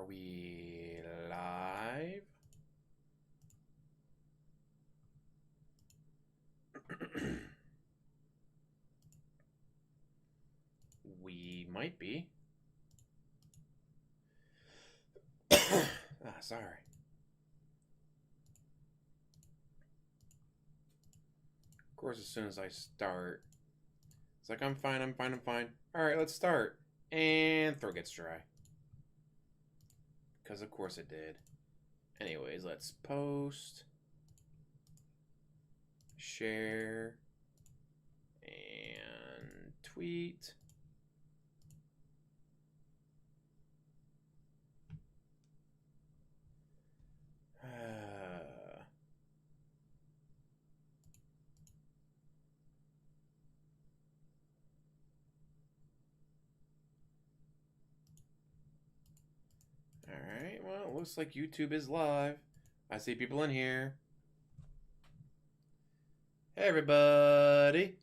we live? We might be. Sorry. Of course, as soon as I start, it's like, I'm fine. Alright, let's start. And throat gets dry. Because of course it did. Anyways, let's post. Share. And tweet. Alright, well, it looks like YouTube is live. I see people in here. Hey, everybody.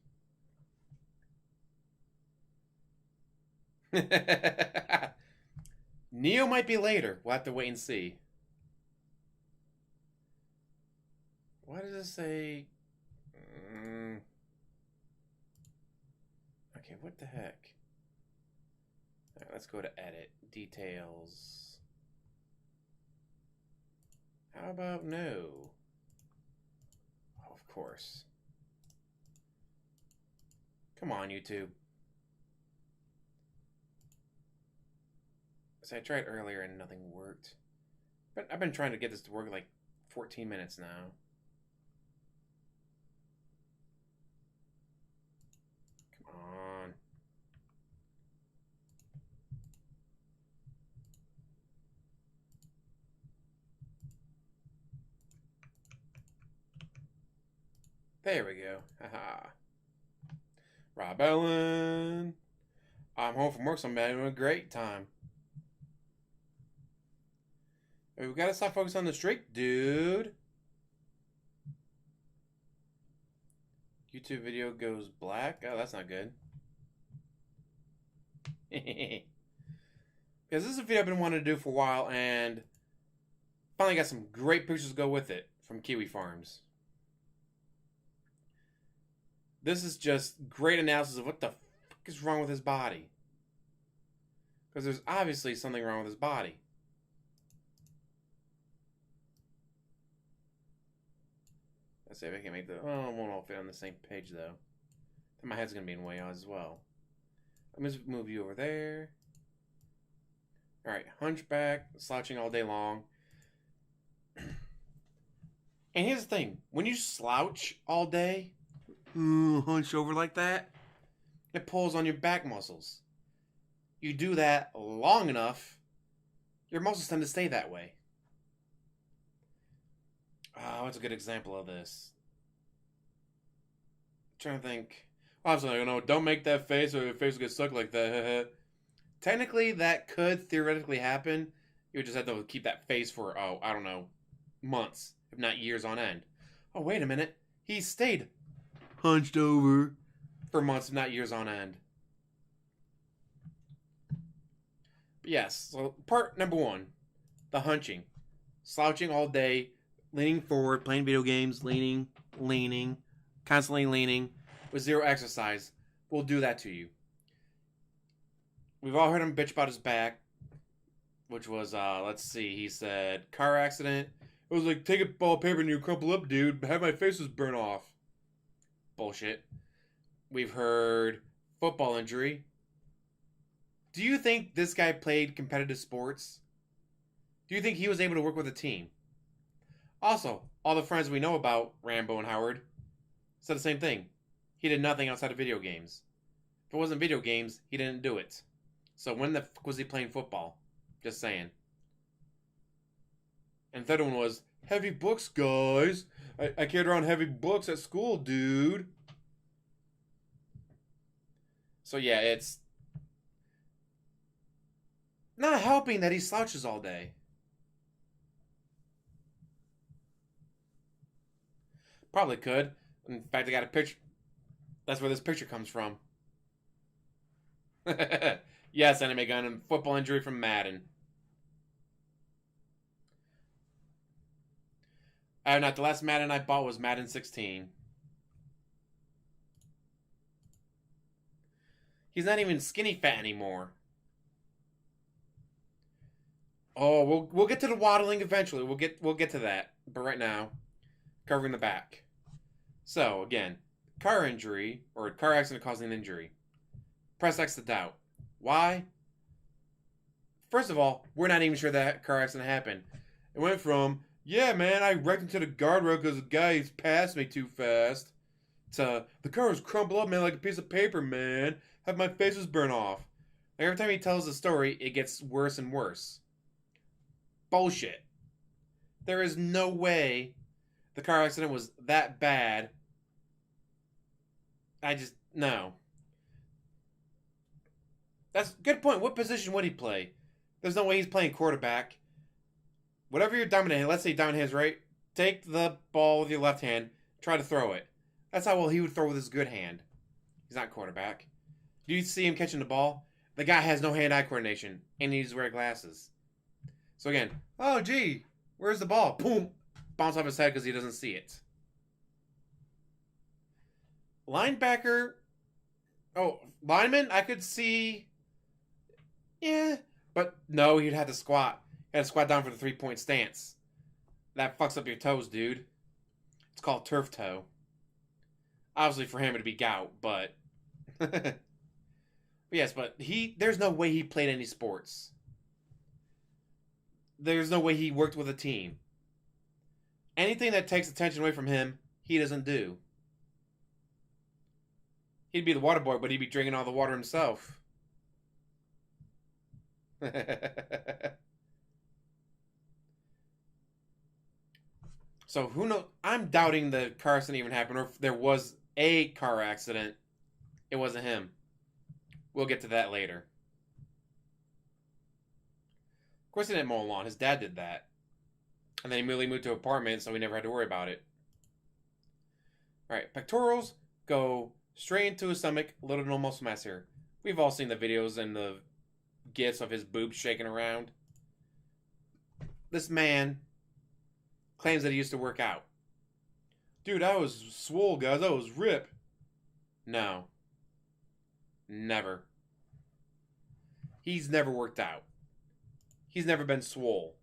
Neo might be later. We'll have to wait and see. Why does it say... Okay, what the heck? Alright, let's go to edit. Details. How about no? Oh, of course. Come on, YouTube. So I tried earlier and nothing worked. But I've been trying to get this to work like 14 minutes now. Come on. There we go. Haha. Rob Ellen. I'm home from work, so I'm having a great time. Hey, we gotta stop focusing on the streak, dude. YouTube video goes black. Oh, that's not good. Because this is a video I've been wanting to do for a while, and finally got some great pictures to go with it from Kiwi Farms. This is just great analysis of what the fuck is wrong with his body. Because there's obviously something wrong with his body. Let's see if I can make the... Oh, it won't all fit on the same page, though. Then my head's going to be in way as well. Let me just move you over there. Alright, hunchback, slouching all day long. And here's the thing. When you slouch all day, hunch over like that, it pulls on your back muscles. You do that long enough, your muscles tend to stay that way. Oh, what's a good example of this? I'm trying to think. Obviously, you know, don't make that face or your face will get stuck like that. Technically, that could theoretically happen. You would just have to keep that face for, oh, I don't know, months, if not years on end. Oh, wait a minute. He stayed hunched over for months, if not years on end. But yes, so part number one, the hunching. Slouching all day, leaning forward, playing video games, leaning, constantly leaning, with zero exercise, will do that to you. We've all heard him bitch about his back, which was, let's see, he said, car accident. It was like, take a ball of paper and you crumple up, dude, have my faces burn off. Bullshit. We've heard football injury. Do you think this guy played competitive sports? Do you think he was able to work with a team? Also, all the friends we know about Rambo and Howard said the same thing. He did nothing outside of video games. If it wasn't video games, he didn't do it. So when the fuck was he playing football? Just saying. And the third one was, heavy books, guys. I carried around heavy books at school, dude. So yeah, it's not helping that he slouches all day. Probably could. In fact, I got a picture. That's where this picture comes from. Yes, anime gun and football injury from Madden. Not the last Madden I bought was Madden 16. He's not even skinny fat anymore. Oh, we'll get to the waddling eventually. We'll get to that. But right now, covering the back. So again, car injury or car accident causing an injury. Press X to doubt. Why? First of all, we're not even sure that car accident happened. It went from, yeah, man, I wrecked into the guardrail because the guy passed me too fast, to the car was crumpled up, man, like a piece of paper, man. Have my face was burnt off. Like, every time he tells the story, it gets worse and worse. Bullshit. There is no way the car accident was that bad. No. That's a good point. What position would he play? There's no way he's playing quarterback. Whatever your dominant hand, let's say dominant hand's right, take the ball with your left hand, try to throw it. That's how well he would throw with his good hand. He's not quarterback. Do you see him catching the ball? The guy has no hand-eye coordination, and he needs to wear glasses. So again, oh gee, where's the ball? Boom! Bounce off his head because he doesn't see it. Linebacker. Oh, lineman, I could see. Yeah, but no, he'd have to squat. He'd have to squat down for the 3-point stance. That fucks up your toes, dude. It's called turf toe. Obviously for him it'd be gout, but yes, but there's no way he played any sports. There's no way he worked with a team. Anything that takes attention away from him, he doesn't do. He'd be the water boy, but he'd be drinking all the water himself. So who knows? I'm doubting the car accident even happened, or if there was a car accident, it wasn't him. We'll get to that later. Of course he didn't mow a lawn. His dad did that. And then he immediately moved to an apartment, so we never had to worry about it. Alright, pectorals go straight into his stomach, little to no muscle mass here. We've all seen the videos and the gifs of his boobs shaking around. This man claims that he used to work out. Dude, I was swole, guys. I was ripped. No. Never. He's never worked out. He's never been swole.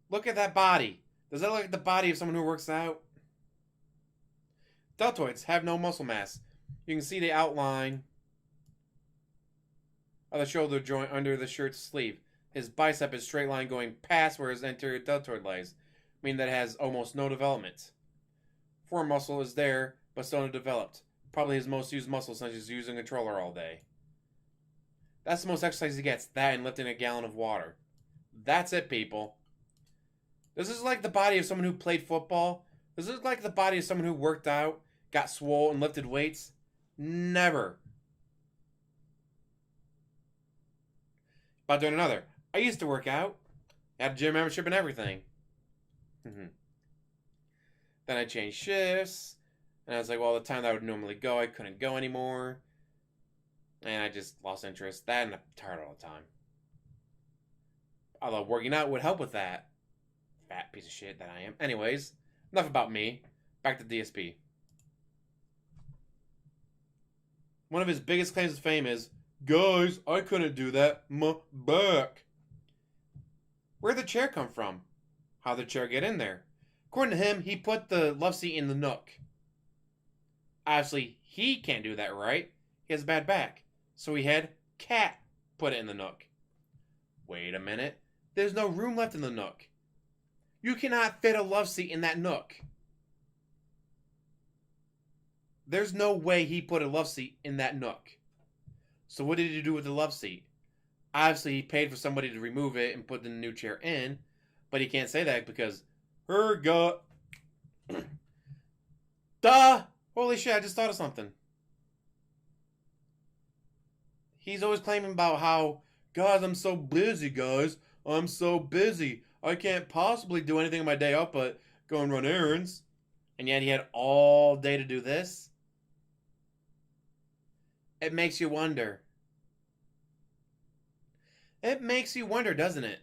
Look at that body. Does that look like the body of someone who works out? Deltoids have no muscle mass. You can see the outline of the shoulder joint under the shirt's sleeve. His bicep is straight line going past where his anterior deltoid lies, meaning that it has almost no development. Forearm muscle is there, but still undeveloped. Probably his most used muscle since he's using a controller all day. That's the most exercise he gets, that and lifting a gallon of water. That's it, people. This is like the body of someone who played football. This is like the body of someone who worked out, got swole, and lifted weights. Never. About doing another. I used to work out. Had a gym membership and everything. Then I changed shifts. And I was like, well, the time that I would normally go, I couldn't go anymore. And I just lost interest. That and I'm tired all the time. Although working out would help with that. Fat piece of shit that I am. Anyways, enough about me. Back to DSP. One of his biggest claims to fame is, guys, I couldn't do that. My back. Where'd the chair come from? How'd the chair get in there? According to him, he put the love seat in the nook. Obviously, he can't do that, right? He has a bad back. So he had Cat put it in the nook. Wait a minute. There's no room left in the nook. You cannot fit a love seat in that nook. There's no way he put a love seat in that nook. So what did he do with the love seat? Obviously, he paid for somebody to remove it and put the new chair in. But he can't say that because her gut. Duh! Holy shit, I just thought of something. He's always claiming about how, guys, I'm so busy, guys. I'm so busy. I can't possibly do anything on my day off but go and run errands. And yet he had all day to do this. It makes you wonder. It makes you wonder, doesn't it?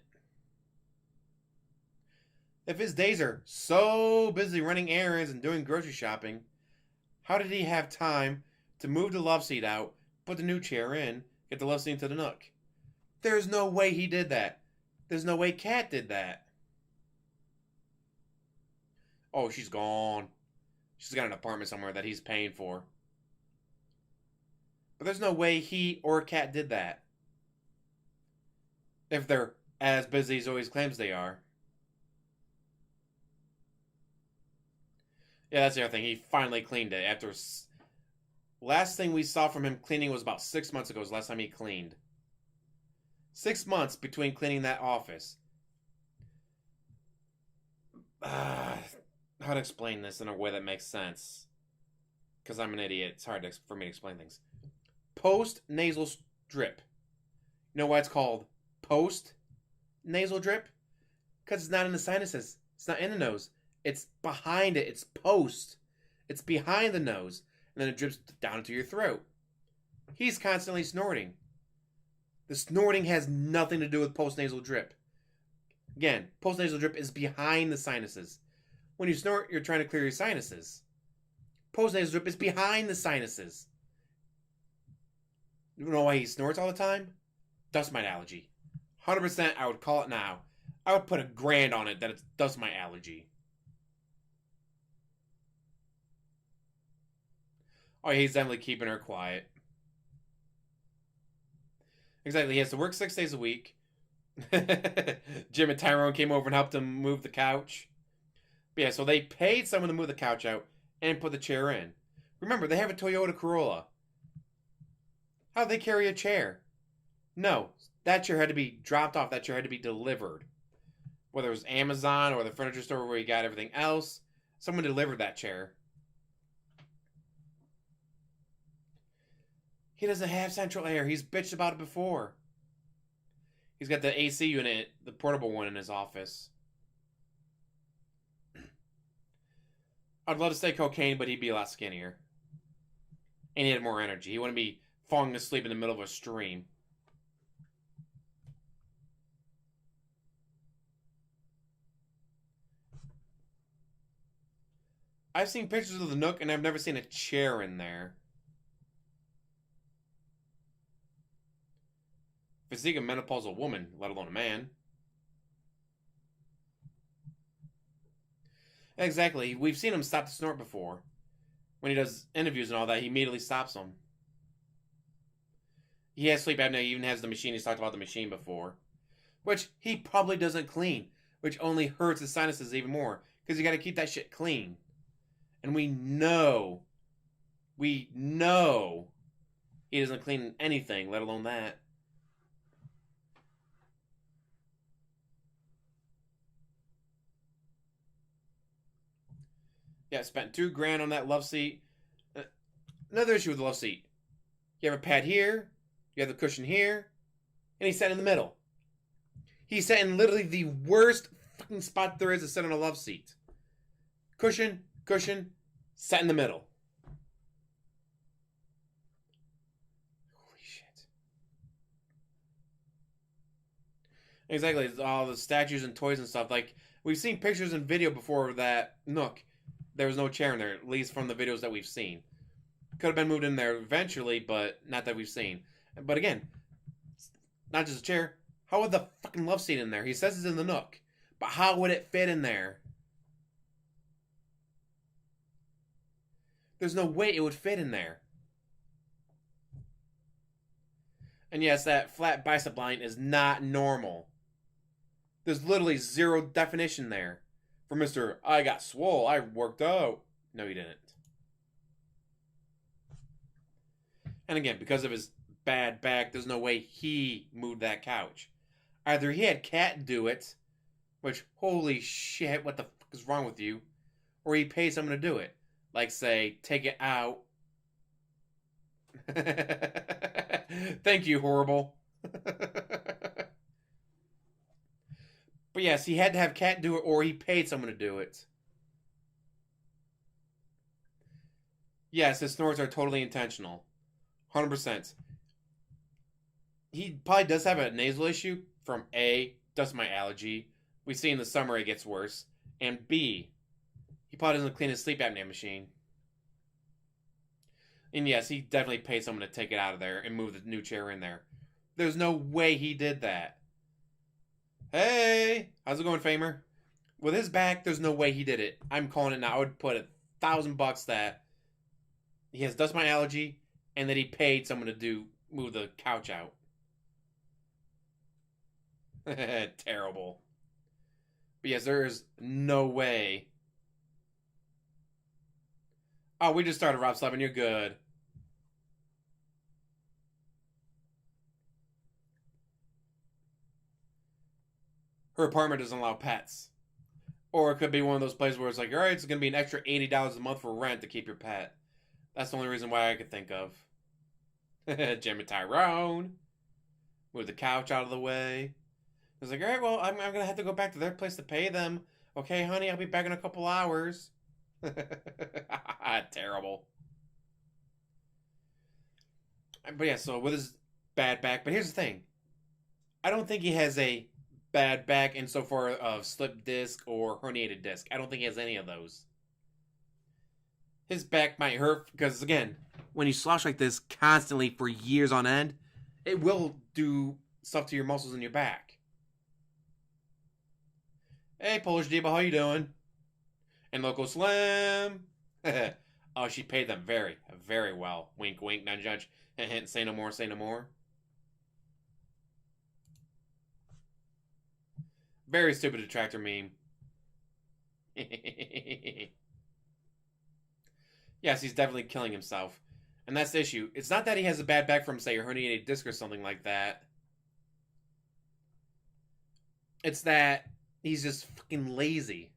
If his days are so busy running errands and doing grocery shopping, how did he have time to move the love seat out, put the new chair in, get the love seat into the nook? There's no way he did that. There's no way Kat did that. Oh, she's gone. She's got an apartment somewhere that he's paying for. But there's no way he or Kat did that. If they're as busy as always claims they are. Yeah, that's the other thing. He finally cleaned it after... Last thing we saw from him cleaning was about 6 months ago. Was the last time he cleaned. 6 months between cleaning that office. How to explain this in a way that makes sense? Because I'm an idiot. It's hard for me to explain things. Post-nasal drip. You know why it's called post-nasal drip? Because it's not in the sinuses. It's not in the nose. It's behind it. It's post. It's behind the nose. And then it drips down into your throat. He's constantly snorting. The snorting has nothing to do with post-nasal drip. Again, post-nasal drip is behind the sinuses. When you snort, you're trying to clear your sinuses. Post-nasal drip is behind the sinuses. You know why he snorts all the time? Dust mite allergy. 100% I would call it now. I would put $1,000 on it that it's dust mite allergy. Oh, yeah, he's definitely keeping her quiet. Exactly, he has to work 6 days a week. Jim and Tyrone came over and helped him move the couch. But yeah, so they paid someone to move the couch out and put the chair in. Remember, they have a Toyota Corolla. How'd they carry a chair? No, that chair had to be dropped off. That chair had to be delivered. Whether it was Amazon or the furniture store where you got everything else, someone delivered that chair. He doesn't have central air. He's bitched about it before. He's got the AC unit, the portable one, in his office. I'd love to say cocaine, but he'd be a lot skinnier. And he had more energy. He wouldn't be falling asleep in the middle of a stream. I've seen pictures of the Nook, and I've never seen a chair in there. Physique of a menopausal woman, let alone a man. Exactly. We've seen him stop to snort before. When he does interviews and all that, he immediately stops them. He has sleep apnea. He even has the machine. He's talked about the machine before. Which he probably doesn't clean. Which only hurts his sinuses even more. Because you got to keep that shit clean. And we know he doesn't clean anything, let alone that. Yeah, spent $2,000 on that love seat. Another issue with the love seat. You have a pad here, you have the cushion here, and he's sat in the middle. He's sat in literally the worst fucking spot there is to sit on a love seat. Cushion, sat in the middle. Holy shit. Exactly, all the statues and toys and stuff. Like, we've seen pictures and video before of that Nook. There was no chair in there, at least from the videos that we've seen. Could have been moved in there eventually, but not that we've seen. But again, not just a chair. How would the fucking love seat in there? He says it's in the Nook. But how would it fit in there? There's no way it would fit in there. And yes, that flat bicep line is not normal. There's literally zero definition there. For Mr. I got swole, I worked out. No, he didn't. And again, because of his bad back, there's no way he moved that couch. Either he had Kat do it, which, holy shit, what the fuck is wrong with you? Or he paid someone to do it. Like, say, take it out. Thank you, horrible. But yes, he had to have Kat do it, or he paid someone to do it. Yes, his snorts are totally intentional. 100%. He probably does have a nasal issue from A, dust mite allergy. We see in the summer it gets worse. And B, he probably doesn't clean his sleep apnea machine. And yes, he definitely paid someone to take it out of there and move the new chair in there. There's no way he did that. Hey, how's it going, Famer? With his back, there's no way he did it. I'm calling it now. I would put $1,000 that he has dust mite allergy and that he paid someone to move the couch out. Terrible. But yes, there is no way. Oh, we just started, Rob Slevin. You're good. Her apartment doesn't allow pets. Or it could be one of those places where it's like, all right, it's going to be an extra $80 a month for rent to keep your pet. That's the only reason why I could think of. Jim and Tyrone. Move the couch out of the way. It's like, all right, well, I'm going to have to go back to their place to pay them. Okay, honey, I'll be back in a couple hours. Terrible. But yeah, so with his bad back. But here's the thing. I don't think he has a bad back insofar of slip disc or herniated disc. I don't think he has any of those. His back might hurt because, again, when you slouch like this constantly for years on end, it will do stuff to your muscles in your back. Hey, Polish Diva, how you doing? And Local Slim. Oh, she paid them very, very well. Wink, wink, nudge, nudge. Hint, hint, say no more, say no more. Very stupid detractor meme. Yes, he's definitely killing himself. And that's the issue. It's not that he has a bad back from, say, a herniated disc or something like that. It's that he's just fucking lazy.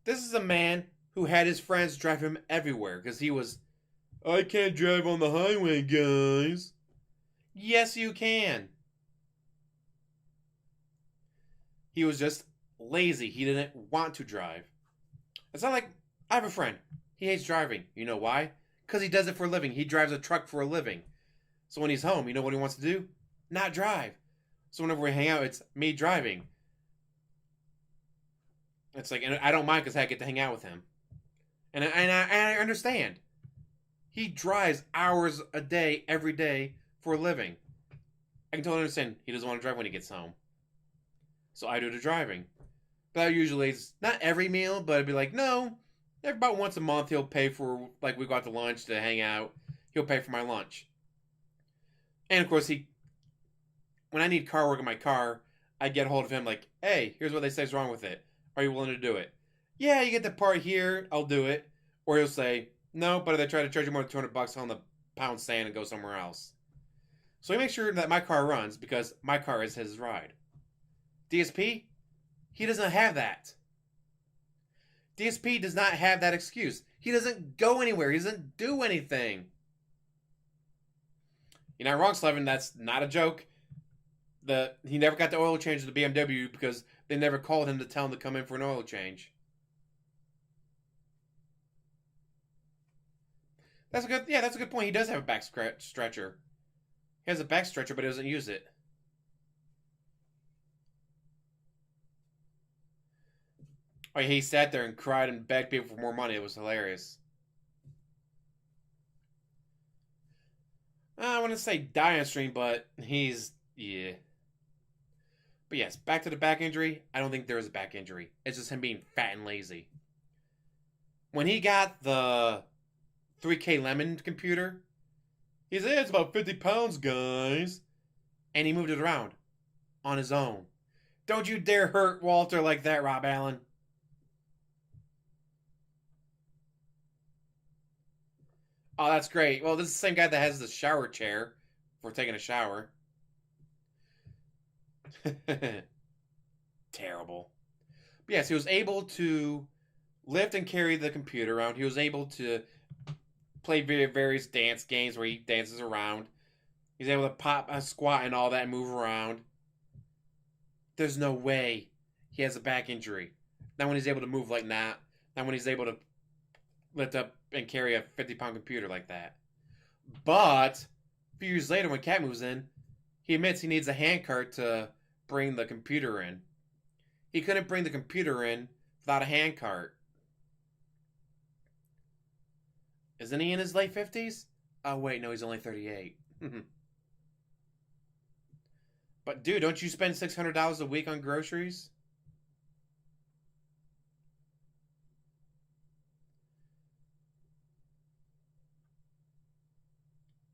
This is a man who had his friends drive him everywhere because he was, I can't drive on the highway, guys. Yes, you can. He was just lazy. He didn't want to drive. It's not like, I have a friend. He hates driving. You know why? Because he does it for a living. He drives a truck for a living. So when he's home, you know what he wants to do? Not drive. So whenever we hang out, it's me driving. It's like, and I don't mind because I get to hang out with him. And I understand. He drives hours a day, every day, for a living. I can totally understand he doesn't want to drive when he gets home. So I do the driving. But usually it's not every meal, but it'd be like, no, about once a month he'll pay for, like, we go out to lunch to hang out. He'll pay for my lunch. And of course, when I need car work in my car, I get a hold of him like, hey, here's what they say is wrong with it. Are you willing to do it? Yeah, you get the part here, I'll do it. Or he'll say, no, but if they try to charge you more than $200 on the pound sand and go somewhere else. So he makes sure that my car runs because my car is his ride. DSP, he doesn't have that. DSP does not have that excuse. He doesn't go anywhere. He doesn't do anything. You're not wrong, Slevin. That's not a joke. He never got the oil change to the BMW because they never called him to tell him to come in for an oil change. That's a good point. He does have a back stretcher. He has a back stretcher, but he doesn't use it. Oh, he sat there and cried and begged people for more money. It was hilarious. I want to say die on stream, but yeah. But yes, back to the back injury. I don't think there is a back injury. It's just him being fat and lazy. When he got the 3K Lemon computer, he said, it's about 50 pounds, guys. And he moved it around on his own. Don't you dare hurt Walter like that, Rob Allen. Oh, that's great. Well, this is the same guy that has the shower chair for taking a shower. Terrible. But yes, he was able to lift and carry the computer around. He was able to play various dance games where he dances around. He's able to pop a squat and all that and move around. There's no way he has a back injury. Not when he's able to move like that. Not when he's able to lift up and carry a 50-pound computer like that. But a few years later when Cat moves in, he admits he needs a handcart to bring the computer in. He couldn't bring the computer in without a handcart. Isn't he in his late 50s? Oh, wait, no, he's only 38. But, dude, don't you spend $600 a week on groceries?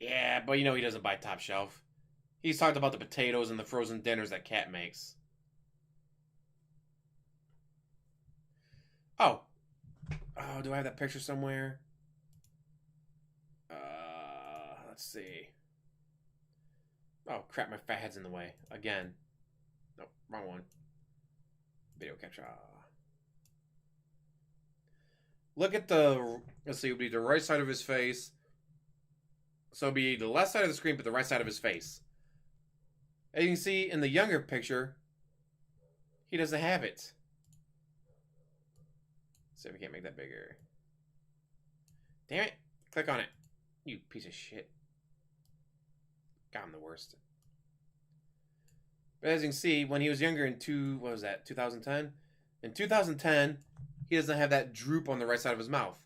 Yeah, but you know he doesn't buy top shelf. He's talked about the potatoes and the frozen dinners that Cat makes. Oh. Oh, do I have that picture somewhere? Let's see. Oh, crap, my fat head's in the way. Again. Nope, wrong one. Video capture. Look at the... Let's see, it would be the right side of his face. So it would be the left side of the screen, but the right side of his face. As you can see in the younger picture, he doesn't have it. Let's see if we can't make that bigger. Damn it. Click on it. You piece of shit. God, I'm the worst. But as you can see, when he was younger in 2010? In 2010, he doesn't have that droop on the right side of his mouth.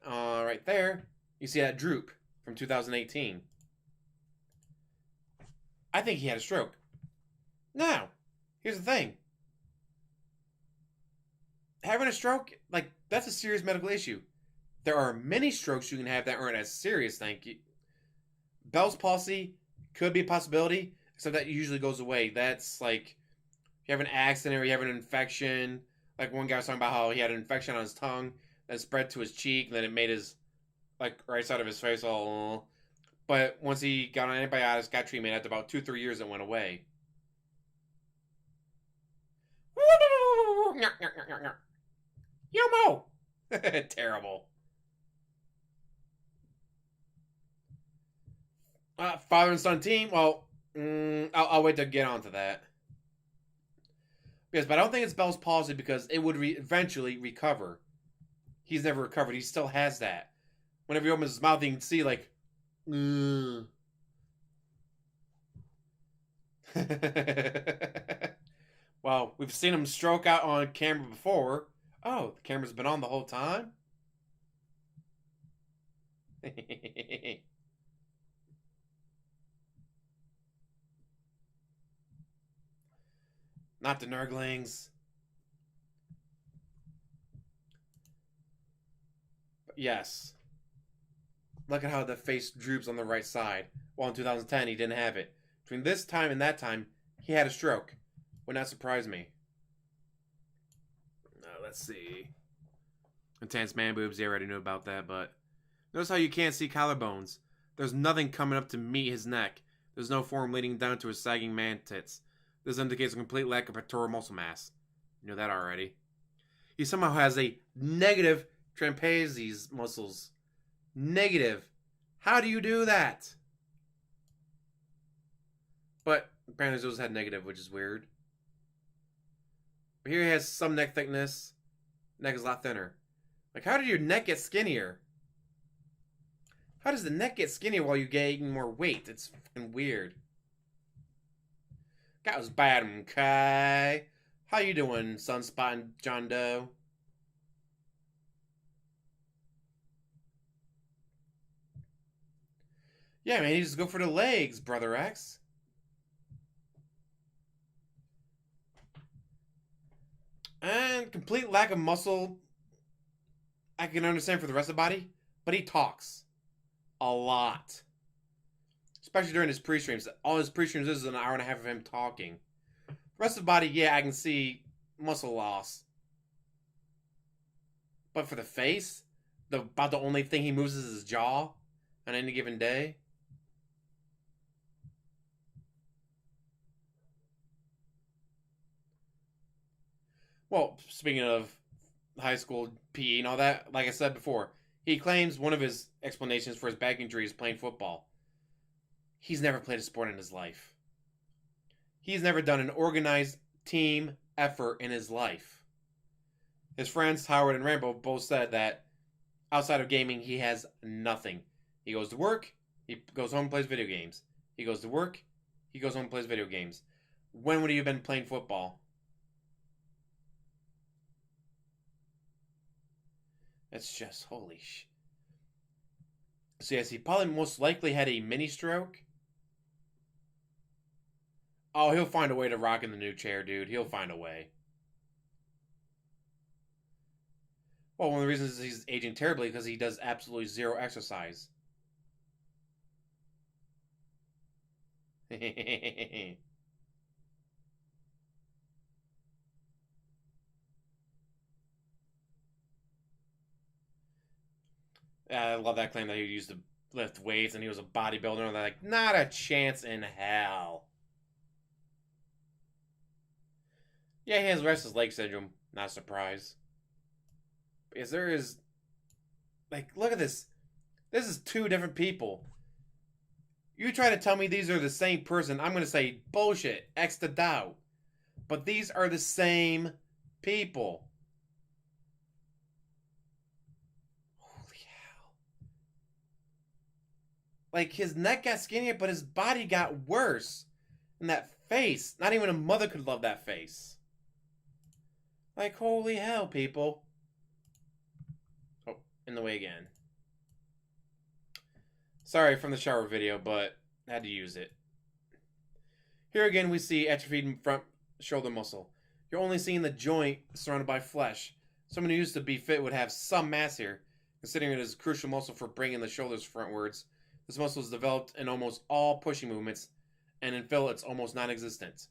Right there, you see that droop from 2018. I think he had a stroke. Now, here's the thing. Having a stroke, like, that's a serious medical issue. There are many strokes you can have that aren't as serious, thank you. Bell's palsy could be a possibility, except that usually goes away. That's like, you have an accident or you have an infection. Like one guy was talking about how he had an infection on his tongue that spread to his cheek, and then it made his, like, right side of his face all... But once he got on antibiotics, got treatment, after about 2-3 years, it went away. Yomo! Terrible. Father and son team. Well, I'll wait to get onto that. Yes, but I don't think it's Bell's palsy because it would eventually recover. He's never recovered. He still has that. Whenever he opens his mouth, you can see like. Well, we've seen him stroke out on camera before. Oh, the camera's been on the whole time? Not the Nurglings. But yes. Look at how the face droops on the right side. Well, in 2010, he didn't have it. Between this time and that time, he had a stroke. Would not surprise me. Let's see. Intense man boobs, you already knew about that, but... Notice how you can't see collarbones. There's nothing coming up to meet his neck. There's no form leading down to his sagging man tits. This indicates a complete lack of pectoral muscle mass. You know that already. He somehow has a negative trapezius muscles. Negative. How do you do that? But apparently those had negative, which is weird. But here he has some neck thickness. Neck is a lot thinner. Like, how did your neck get skinnier? How does the neck get skinnier while you gain more weight? It's fucking weird. That was bad, okay? How you doing, Sunspot and John Doe? Yeah, man, you just go for the legs, Brother X. And complete lack of muscle, I can understand for the rest of the body, but he talks a lot. Especially during his pre-streams. All his pre-streams is an hour and a half of him talking. The rest of the body, yeah, I can see muscle loss. But for the face, about the only thing he moves is his jaw on any given day. Well, speaking of high school PE and all that, like I said before, he claims one of his explanations for his back injury is playing football. He's never played a sport in his life. He's never done an organized team effort in his life. His friends, Howard and Rambo, both said that outside of gaming, he has nothing. He goes to work, he goes home and plays video games. He goes to work, he goes home and plays video games. When would he have been playing football? It's just holy sh. So yes, he probably most likely had a mini stroke. Oh, he'll find a way to rock in the new chair, dude. He'll find a way. Well, one of the reasons he's aging terribly because he does absolutely zero exercise. I love that claim that he used to lift weights and he was a bodybuilder. And they're like, not a chance in hell. Yeah, he has restless leg syndrome. Not a surprise. Because there is, like, look at this. This is two different people. You try to tell me these are the same person, I'm going to say bullshit, X to doubt. But these are the same people. Holy hell. Like, his neck got skinnier, but his body got worse. And that face, not even a mother could love that face. Like, holy hell, people. Oh, in the way again. Sorry from the shower video, but I had to use it. Here again we see atrophied front shoulder muscle. You're only seeing the joint surrounded by flesh. Someone who used to be fit would have some mass here, considering it is a crucial muscle for bringing the shoulders frontwards. This muscle is developed in almost all pushing movements, and in fill it's almost non-existent.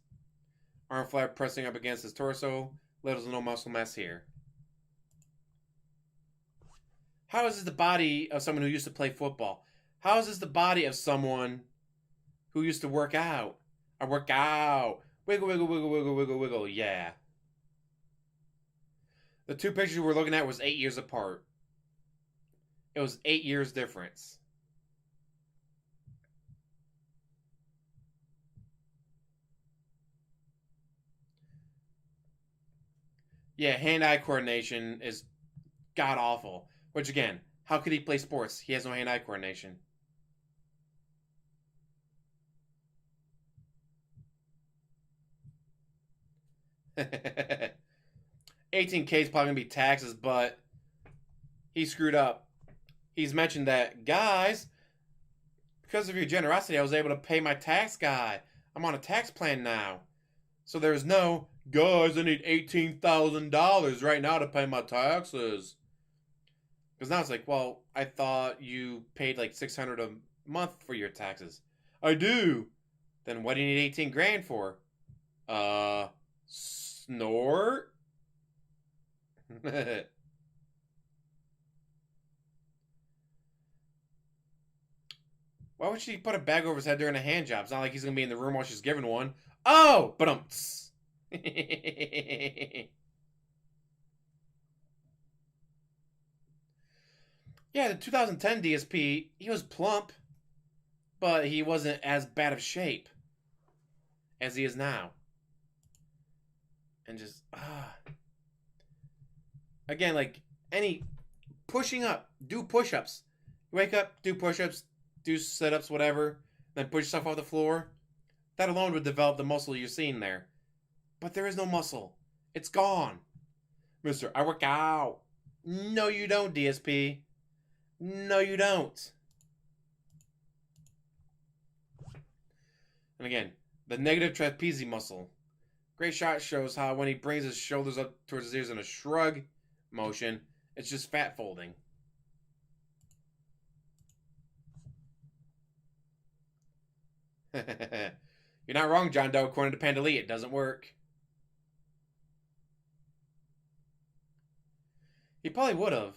Arm flap pressing up against his torso, little to no muscle mass here. How is this the body of someone who used to play football? How is this the body of someone who used to work out? I work out. Wiggle, wiggle, wiggle, wiggle, wiggle, wiggle. Yeah. The two pictures we're looking at was 8 years apart. It was 8 years difference. Yeah, hand-eye coordination is god-awful. Which, again, how could he play sports? He has no hand-eye coordination. $18K is probably going to be taxes, but he screwed up. He's mentioned that, guys, because of your generosity, I was able to pay my tax guy. I'm on a tax plan now. So there's no, guys, I need $18,000 right now to pay my taxes. Because now it's like, well, I thought you paid like $600 a month for your taxes. I do. Then what do you need 18 grand for? Snort? Why would she put a bag over his head during a hand job? It's not like he's going to be in the room while she's giving one. Oh! But yeah, the 2010 DSP, he was plump, but he wasn't as bad of shape as he is now. And just, again, like, any pushing up, do push-ups. Wake up, do push-ups, do sit-ups, whatever, then push yourself off the floor. That alone would develop the muscle you're seeing there. But there is no muscle. It's gone. Mister, I work out. No, you don't, DSP. No, you don't. And again, the negative trapezius muscle. Great shot shows how when he brings his shoulders up towards his ears in a shrug motion, it's just fat folding. You're not wrong, John Doe. According to Panda Lee, it doesn't work. He probably would have.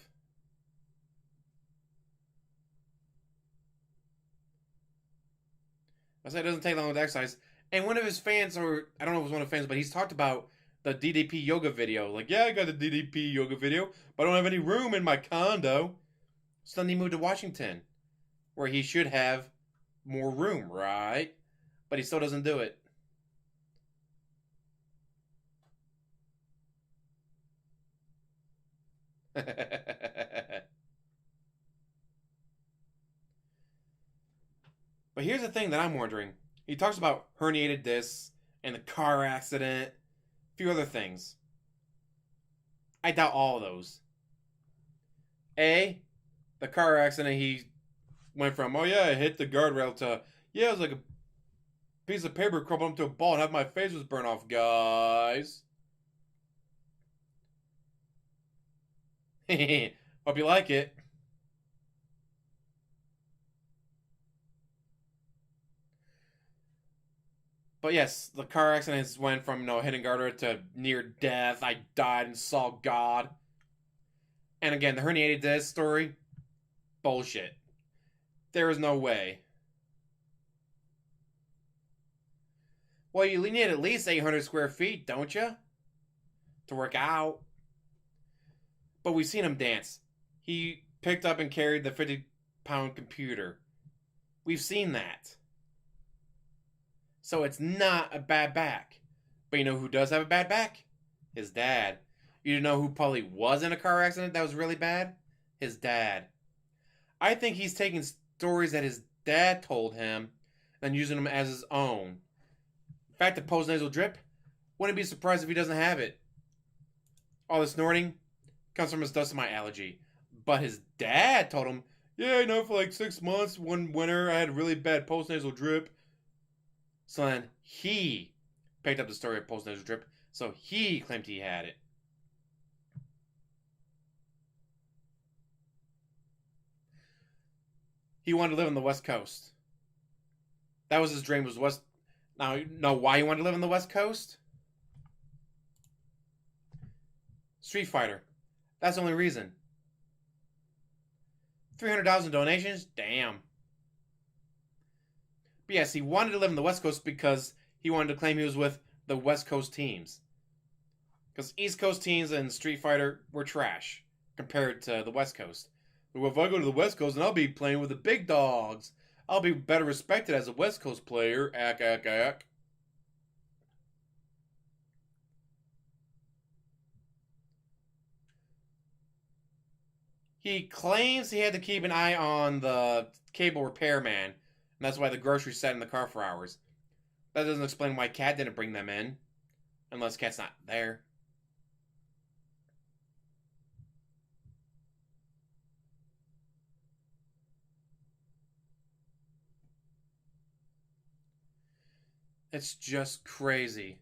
I said it doesn't take long with exercise. And one of his fans, or I don't know if it was one of his fans, but he's talked about the DDP yoga video. Like, yeah, I got the DDP yoga video, but I don't have any room in my condo. So then he moved to Washington, where he should have more room, right? But he still doesn't do it. But here's the thing that I'm wondering. He talks about herniated discs and the car accident, a few other things. I doubt all of those. A, the car accident, he went from, oh yeah, I hit the guardrail to, yeah, it was like a piece of paper crumpled into a ball and half my face was burned off, guys. Hope you like it. But yes, the car accidents went from, hitting guardrail to near death. I died and saw God. And again, the herniated disc story, bullshit. There is no way. Well, you need at least 800 square feet, don't you? To work out. But we've seen him dance. He picked up and carried the 50-pound computer. We've seen that. So it's not a bad back. But you know who does have a bad back? His dad. You know who probably was in a car accident that was really bad? His dad. I think he's taking stories that his dad told him and using them as his own. In fact, the post-nasal drip, wouldn't be surprised if he doesn't have it. All the snorting comes from his dust mite allergy. But his dad told him, yeah, for like 6 months, one winter, I had a really bad post-nasal drip. So then he picked up the story of post-nasal drip, so he claimed he had it. He wanted to live on the West Coast. That was his dream, was West. Now, you know why he wanted to live on the West Coast? Street Fighter. That's the only reason. 300,000 donations? Damn. But yes, he wanted to live on the West Coast because he wanted to claim he was with the West Coast teams. Because East Coast teams and Street Fighter were trash compared to the West Coast. But if I go to the West Coast, then I'll be playing with the big dogs. I'll be better respected as a West Coast player. Ack, ack, ack. He claims he had to keep an eye on the cable repairman, and that's why the groceries sat in the car for hours. That doesn't explain why Cat didn't bring them in, unless Cat's not there. It's just crazy.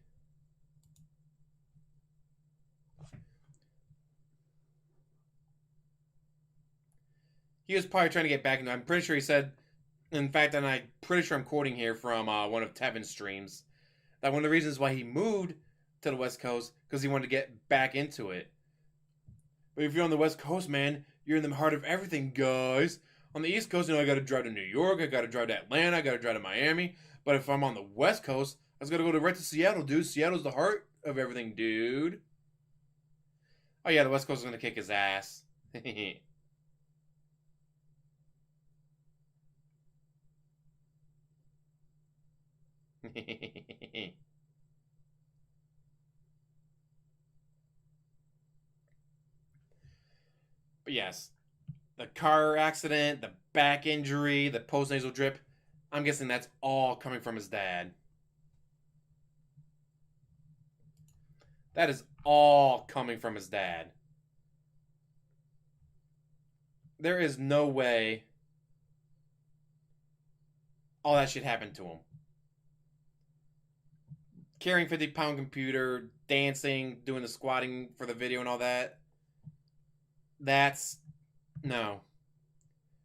He was probably trying to get back into. I'm pretty sure he said, in fact, and I'm pretty sure I'm quoting here from one of Tevin's streams, that one of the reasons why he moved to the West Coast because he wanted to get back into it. But if you're on the West Coast, man, you're in the heart of everything, guys. On the East Coast, I got to drive to New York, I got to drive to Atlanta, I got to drive to Miami. But if I'm on the West Coast, I just got to go right to Seattle, dude. Seattle's the heart of everything, dude. Oh yeah, the West Coast is gonna kick his ass. But yes, the car accident, the back injury, the post-nasal drip, I'm guessing that's all coming from his dad. That is all coming from his dad. There is no way all that shit happened to him. Carrying 50-pound computer, dancing, doing the squatting for the video and all that. No.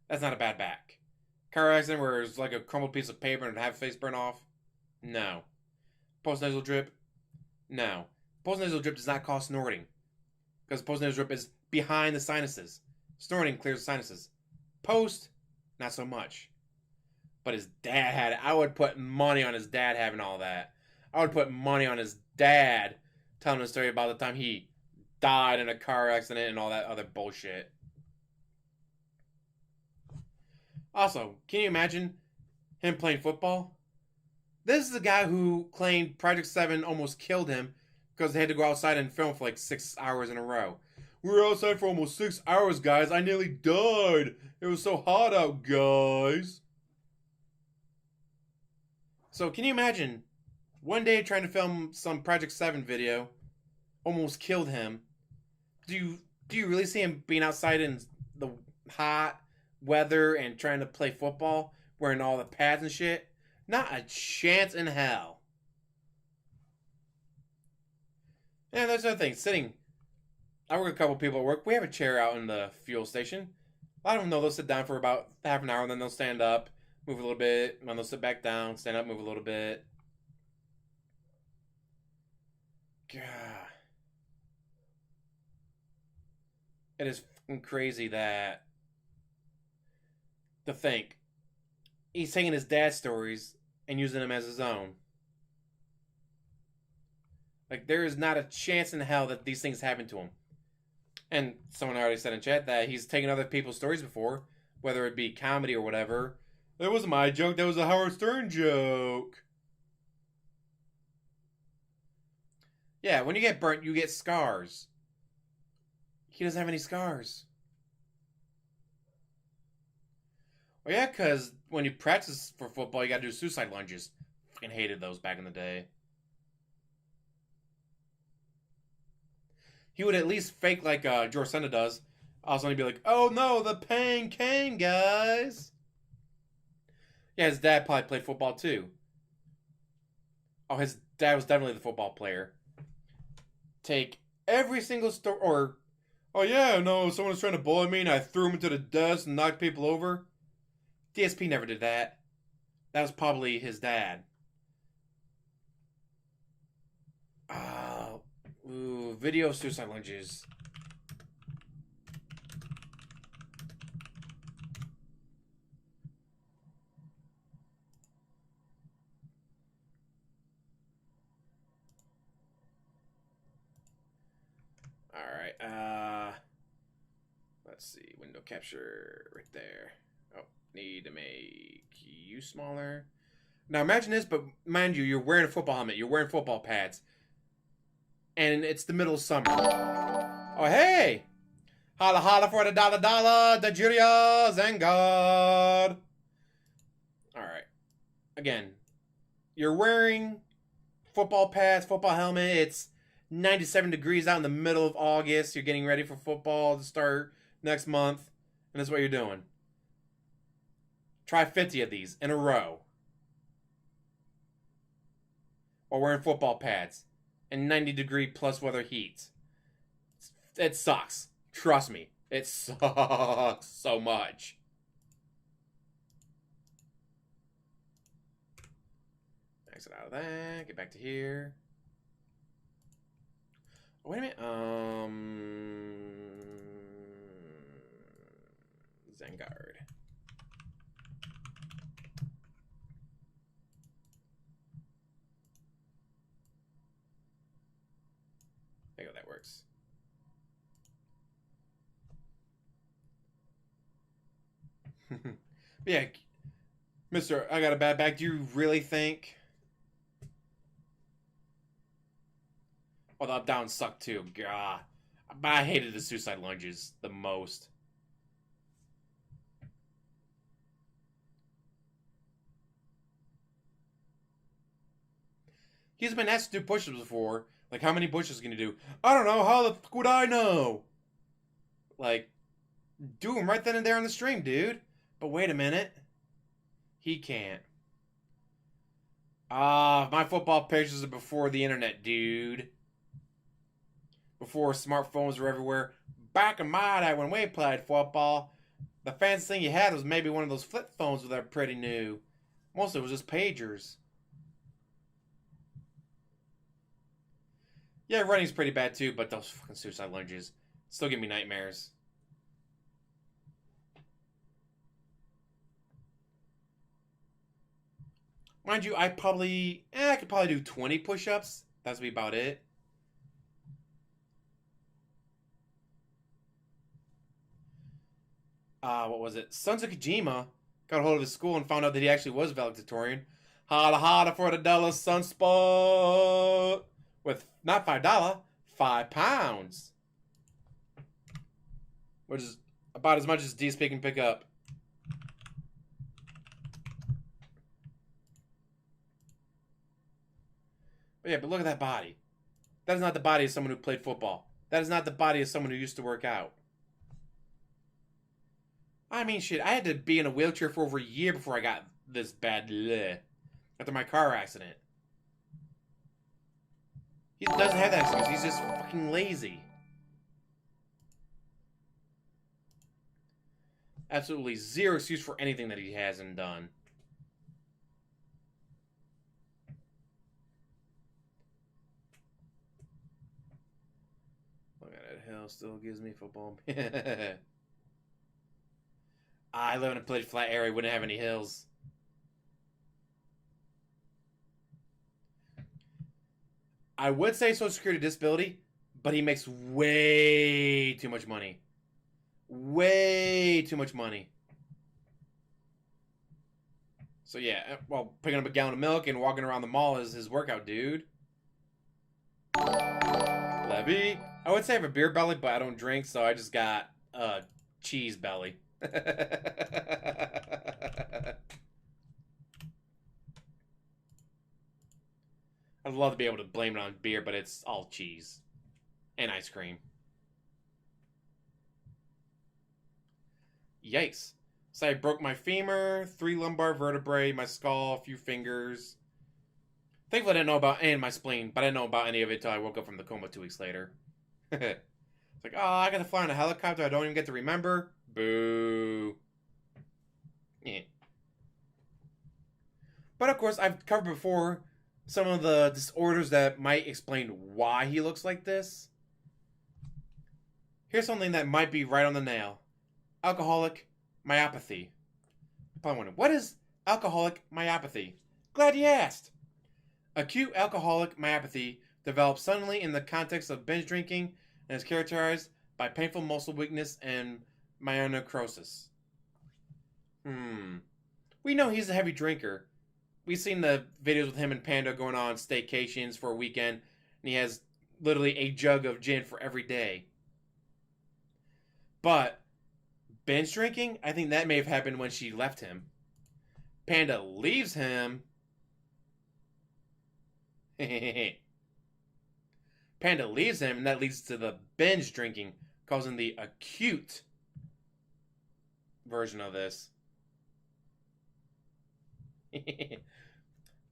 That's not a bad back. Car accident where it's like a crumbled piece of paper and have face burn off? No. Post-nasal drip? No. Post-nasal drip does not cause snorting. Because post-nasal drip is behind the sinuses. Snorting clears the sinuses. Post, not so much. But his dad had it. I would put money on his dad having all that. I would put money on his dad telling a story about the time he died in a car accident and all that other bullshit. Also, can you imagine him playing football? This is the guy who claimed Project 7 almost killed him because they had to go outside and film for like 6 hours in a row. We were outside for almost 6 hours, guys. I nearly died. It was so hot out, guys. So, can you imagine one day trying to film some Project 7 video almost killed him? Do you really see him being outside in the hot weather and trying to play football, wearing all the pads and shit. Not a chance in hell. And there's another thing. Sitting, I work with a couple people at work. We have a chair out in the fuel station. A lot of them know they'll sit down for about half an hour, and then they'll stand up, move a little bit, and then they'll sit back down, stand up, move a little bit. God. It is fucking crazy that to think he's taking his dad's stories and using them as his own. Like, there is not a chance in hell that these things happen to him. And someone already said in chat that he's taken other people's stories before, whether it be comedy or whatever. That wasn't my joke, that was a Howard Stern joke. Yeah, when you get burnt, you get scars. He doesn't have any scars. Well, yeah, because when you practice for football, you gotta do suicide lunges. Fucking hated those back in the day. He would at least fake like George Senda does. Also, he'd be like, "Oh no, the pain came, guys." Yeah, his dad probably played football too. Oh, his dad was definitely the football player. Take every single story, or, oh yeah, no, someone was trying to bully me and I threw him into the desk and knocked people over. DSP never did that. That was probably his dad. Ooh, video suicide lunges. Alright, let's see, window capture right there. Oh, need to make you smaller. Now imagine this, but mind you, you're wearing a football helmet, you're wearing football pads, and it's the middle of summer. Oh, hey! Holla holla for the dollar dollar, the Julia Zangard. Alright. Again, you're wearing football pads, football helmet. It's 97 degrees out in the middle of August. You're getting ready for football to start next month. And that's what you're doing. Try 50 of these in a row. While wearing football pads. And 90-degree plus weather heat. It sucks. Trust me. It sucks so much. Exit out of that. Get back to here. Oh, wait a minute. Zangard. There you go. That works. Yeah, Mister, I got a bad back. Do you really think? Oh, the up down sucked too. Gah. But I hated the suicide lunges the most. He's been asked to do push-ups before. Like, how many push-ups can you do? I don't know. How the fuck would I know? Like, do them right then and there on the stream, dude. But wait a minute. He can't. My football pictures are before the internet, dude. Before smartphones were everywhere. Back in my day when we played football, the fancy thing you had was maybe one of those flip phones that are pretty new. Mostly it was just pagers. Yeah, running's pretty bad too, but those fucking suicide lunges still give me nightmares. Mind you, I could probably do 20 push-ups. That's be about it. What was it? Sons of Kojima got a hold of his school and found out that he actually was valedictorian. Holla holla for the dollar sunspot. With not $5, £5. Which is about as much as DSP can pick up. But yeah, but look at that body. That is not the body of someone who played football. That is not the body of someone who used to work out. I mean, shit, I had to be in a wheelchair for over a year before I got this bad bleh, after my car accident. He doesn't have that excuse. He's just fucking lazy. Absolutely zero excuse for anything that he hasn't done. Look at that hill. Still gives me football. I live in a pretty flat area. Wouldn't have any hills. I would say Social Security disability, but he makes way too much money. Way too much money. So yeah, well, picking up a gallon of milk and walking around the mall is his workout, dude. Levy. I would say I have a beer belly, but I don't drink, so I just got a cheese belly. I'd love to be able to blame it on beer, but it's all cheese and ice cream. Yikes. So I broke my femur, 3 lumbar vertebrae, my skull, a few fingers. Thankfully, I didn't know about, and my spleen, but I didn't know about any of it until I woke up from the coma 2 weeks later. It's like, oh, I gotta fly on a helicopter I don't even get to remember? Boo. Yeah. But of course, I've covered before some of the disorders that might explain why he looks like this. Here's something that might be right on the nail. Alcoholic myopathy. You're probably wondering, what is alcoholic myopathy? Glad you asked. Acute alcoholic myopathy develops suddenly in the context of binge drinking and is characterized by painful muscle weakness and myonecrosis. We know he's a heavy drinker. We've seen the videos with him and Panda going on staycations for a weekend, and he has literally a jug of gin for every day. But binge drinking, I think that may have happened when she left him. Panda leaves him. Panda leaves him, and that leads to the binge drinking, causing the acute version of this.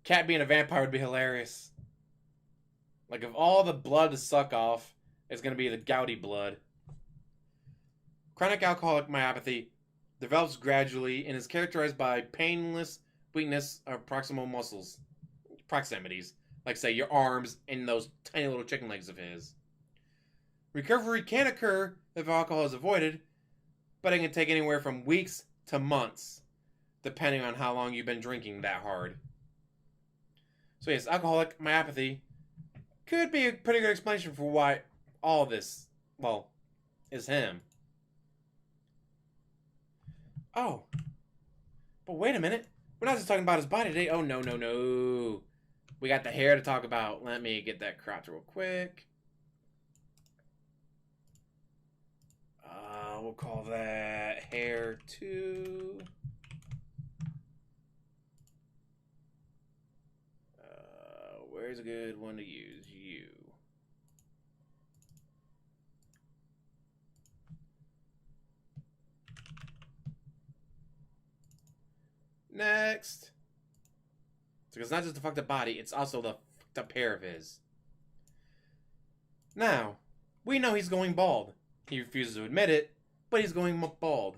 Cat being a vampire would be hilarious. Like, if all the blood to suck off is going to be the gouty blood. Chronic alcoholic myopathy develops gradually and is characterized by painless weakness of proximal muscles. Proximities. Like, say, your arms and those tiny little chicken legs of his. Recovery can occur if alcohol is avoided, but it can take anywhere from weeks to months, depending on how long you've been drinking that hard. So yes, alcoholic myopathy could be a pretty good explanation for why all this, well, is him. Oh, but wait a minute. We're not just talking about his body today. Oh, no, no, no. We got the hair to talk about. Let me get that cropped real quick. We'll call that hair 2. Where's a good one to use? You. Next. So it's not just the fucked up body, it's also the fucked up hair of his. Now, we know he's going bald. He refuses to admit it, but he's going bald.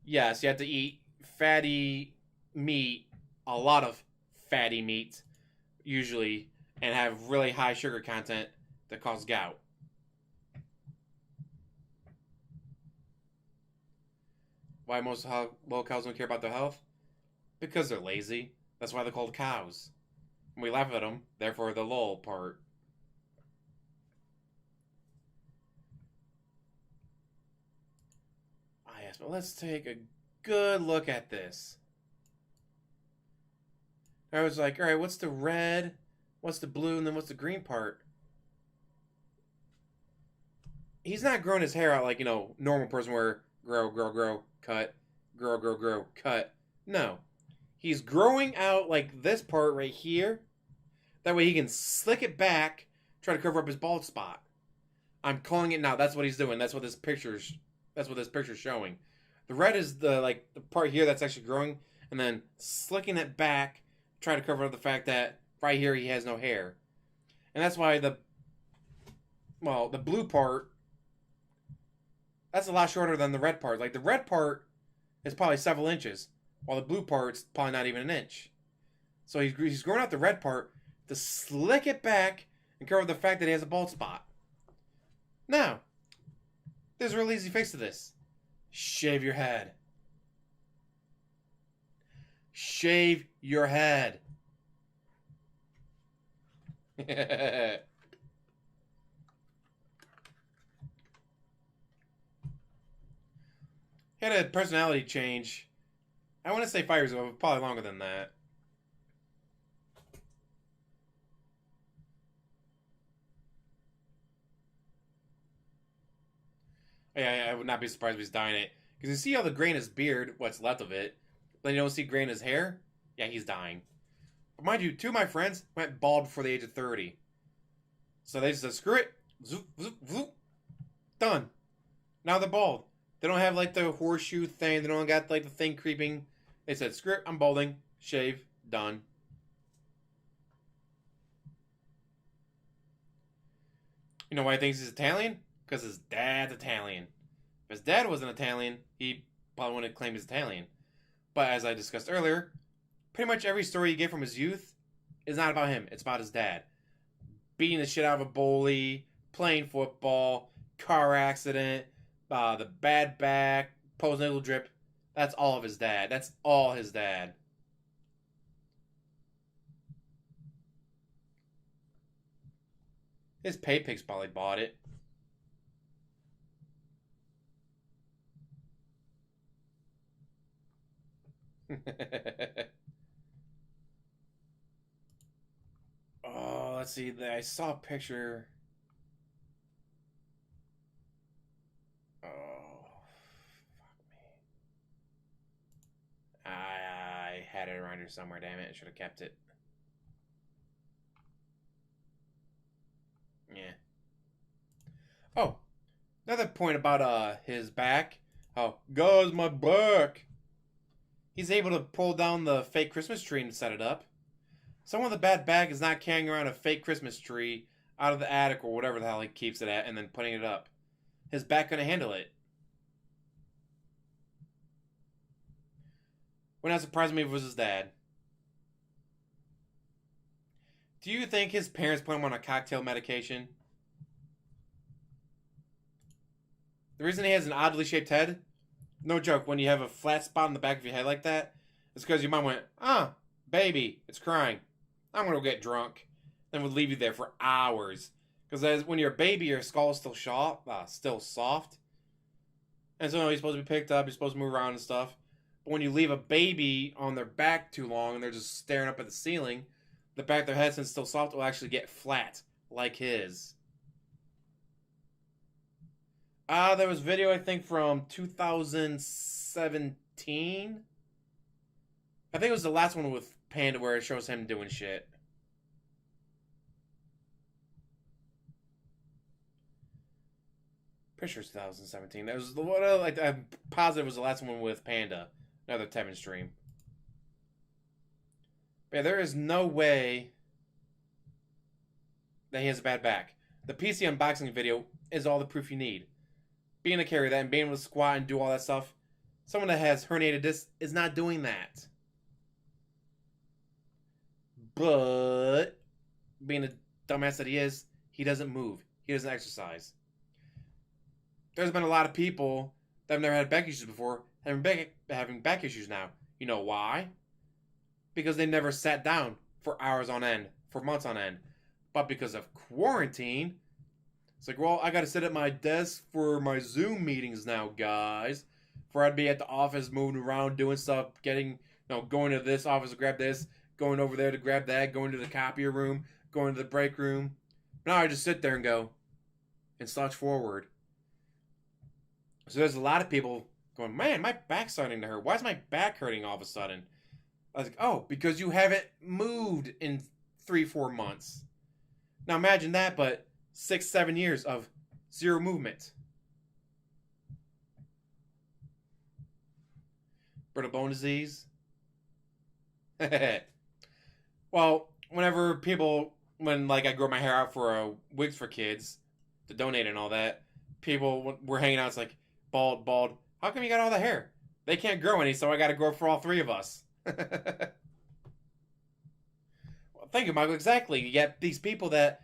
Yes, you have to eat fatty meat, a lot of fatty meat, usually, and have really high sugar content that cause gout. Why most little cows don't care about their health? Because they're lazy. That's why they're called cows. We laugh at them, therefore the lol part. Ah, yes, but let's take a good look at this. I was like, alright, what's the red? What's the blue? And then what's the green part? He's not growing his hair out like, normal person where grow, grow, grow, cut, grow, grow, grow, cut. No. He's growing out like this part right here. That way he can slick it back, try to cover up his bald spot. I'm calling it now. That's what he's doing. That's what this picture's showing. The red is the part here that's actually growing, and then slicking it back, try to cover up the fact that right here he has no hair. And that's why the blue part, that's a lot shorter than the red part. Like, the red part is probably several inches, while the blue part's probably not even an inch. So he's growing out the red part to slick it back and cover the fact that he has a bald spot. Now, there's a real easy fix to this. Shave your head. Shave your head. He had a personality change. I want to say 5 years ago, but probably longer than that. Yeah, I would not be surprised if he's dying it. Because you see all the gray in his beard, what's left of it. Then you don't see gray in his hair? Yeah, he's dying. But mind you, 2 of my friends went bald before the age of 30. So they just said, screw it. Zoop, zoop, zoop. Done. Now they're bald. They don't have, like, the horseshoe thing. They don't got, like, the thing creeping. They said, screw it, I'm balding. Shave. Done. You know why he thinks he's Italian? Because his dad's Italian. If his dad wasn't Italian, he probably wouldn't have claimed he's Italian. But as I discussed earlier, pretty much every story you get from his youth is not about him. It's about his dad. Beating the shit out of a bully, playing football, car accident, the bad back, postnatal drip. That's all of his dad. That's all his dad. His pay pig's probably bought it. Oh, let's see. I saw a picture. Oh, fuck me. I had it around here somewhere. Damn it! I should have kept it. Yeah. Oh, another point about his back. How goes my back? He's able to pull down the fake Christmas tree and set it up. Someone with a bad back is not carrying around a fake Christmas tree out of the attic or whatever the hell he keeps it at and then putting it up. His back gonna handle it. Would not surprise me if it was his dad. Do you think his parents put him on a cocktail medication? The reason he has an oddly shaped head, no joke, when you have a flat spot on the back of your head like that, it's because your mom went, baby, it's crying. I'm going to go get drunk. Then would leave you there for hours. Because when you're a baby, your skull is still soft. And so you're supposed to be picked up, you're supposed to move around and stuff. But when you leave a baby on their back too long and they're just staring up at the ceiling, the back of their head, since it's still soft, will actually get flat, like his. There was video, I think, from 2017. I think it was the last one with Panda where it shows him doing shit. Pretty sure it's 2017. That was the one, I'm positive it was the last one with Panda. Another Tevin stream. But yeah, there is no way that he has a bad back. The PC unboxing video is all the proof you need. Being able to carry that and being able to squat and do all that stuff, someone that has herniated discs is not doing that. But being a dumbass that he is, he doesn't move. He doesn't exercise. There's been a lot of people that have never had back issues before having back issues now. You know why? Because they never sat down for hours on end, for months on end. But because of quarantine, it's like, well, I got to sit at my desk for my Zoom meetings now, guys. For I'd be at the office moving around, doing stuff, going to this office to grab this, going over there to grab that, going to the copier room, going to the break room. Now I just sit there and go and slouch forward. So there's a lot of people going, man, my back's starting to hurt. Why is my back hurting all of a sudden? I was like, oh, because you haven't moved in 3-4 months. Now imagine that, but 6-7 years of Zero movement. Brittle bone disease. Well, whenever when like I grow my hair out for wigs for kids to donate and all that, people were hanging out. It's like, bald, bald. How come you got all the hair? They can't grow any, so I got to grow for all three of us. Well, thank you, Michael. Exactly. You get these people that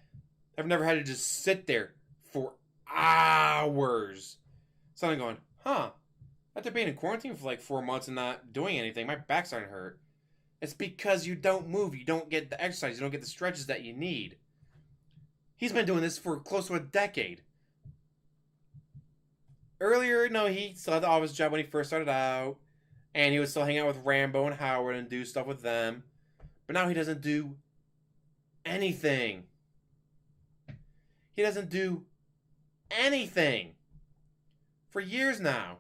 have never had to just sit there for hours. So I'm going, huh? After being in quarantine for like 4 months and not doing anything, my back's starting to hurt. It's because you don't move. You don't get the exercise. You don't get the stretches that you need. He's been doing this for close to a decade. Earlier, no, he still had the office job when he first started out. And he would still hang out with Rambo and Howard and do stuff with them. But now he doesn't do anything. He doesn't do anything. For years now.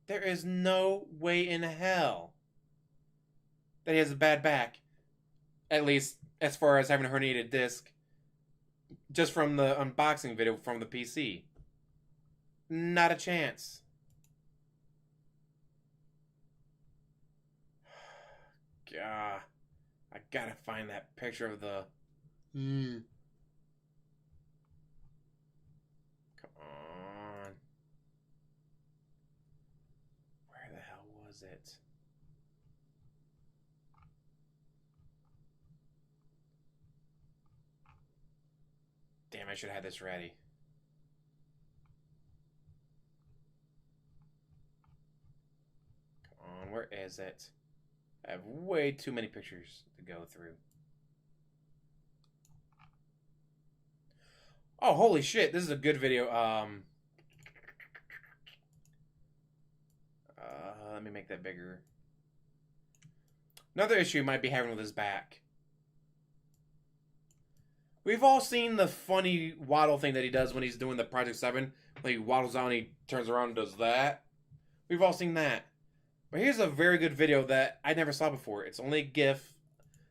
There is no way in hell that he has a bad back. At least as far as having a herniated disc. Just from the unboxing video from the PC. Not a chance. God. I gotta find that picture of the... Come on. Where the hell was it? Damn, I should have had this ready. Come on, where is it? I have way too many pictures to go through. Oh, holy shit, this is a good video. Let me make that bigger. Another issue he might be having with his back. We've all seen the funny waddle thing that he does when he's doing the Project 7. Like he waddles out and he turns around and does that. We've all seen that. But here's a very good video that I never saw before. It's only a GIF,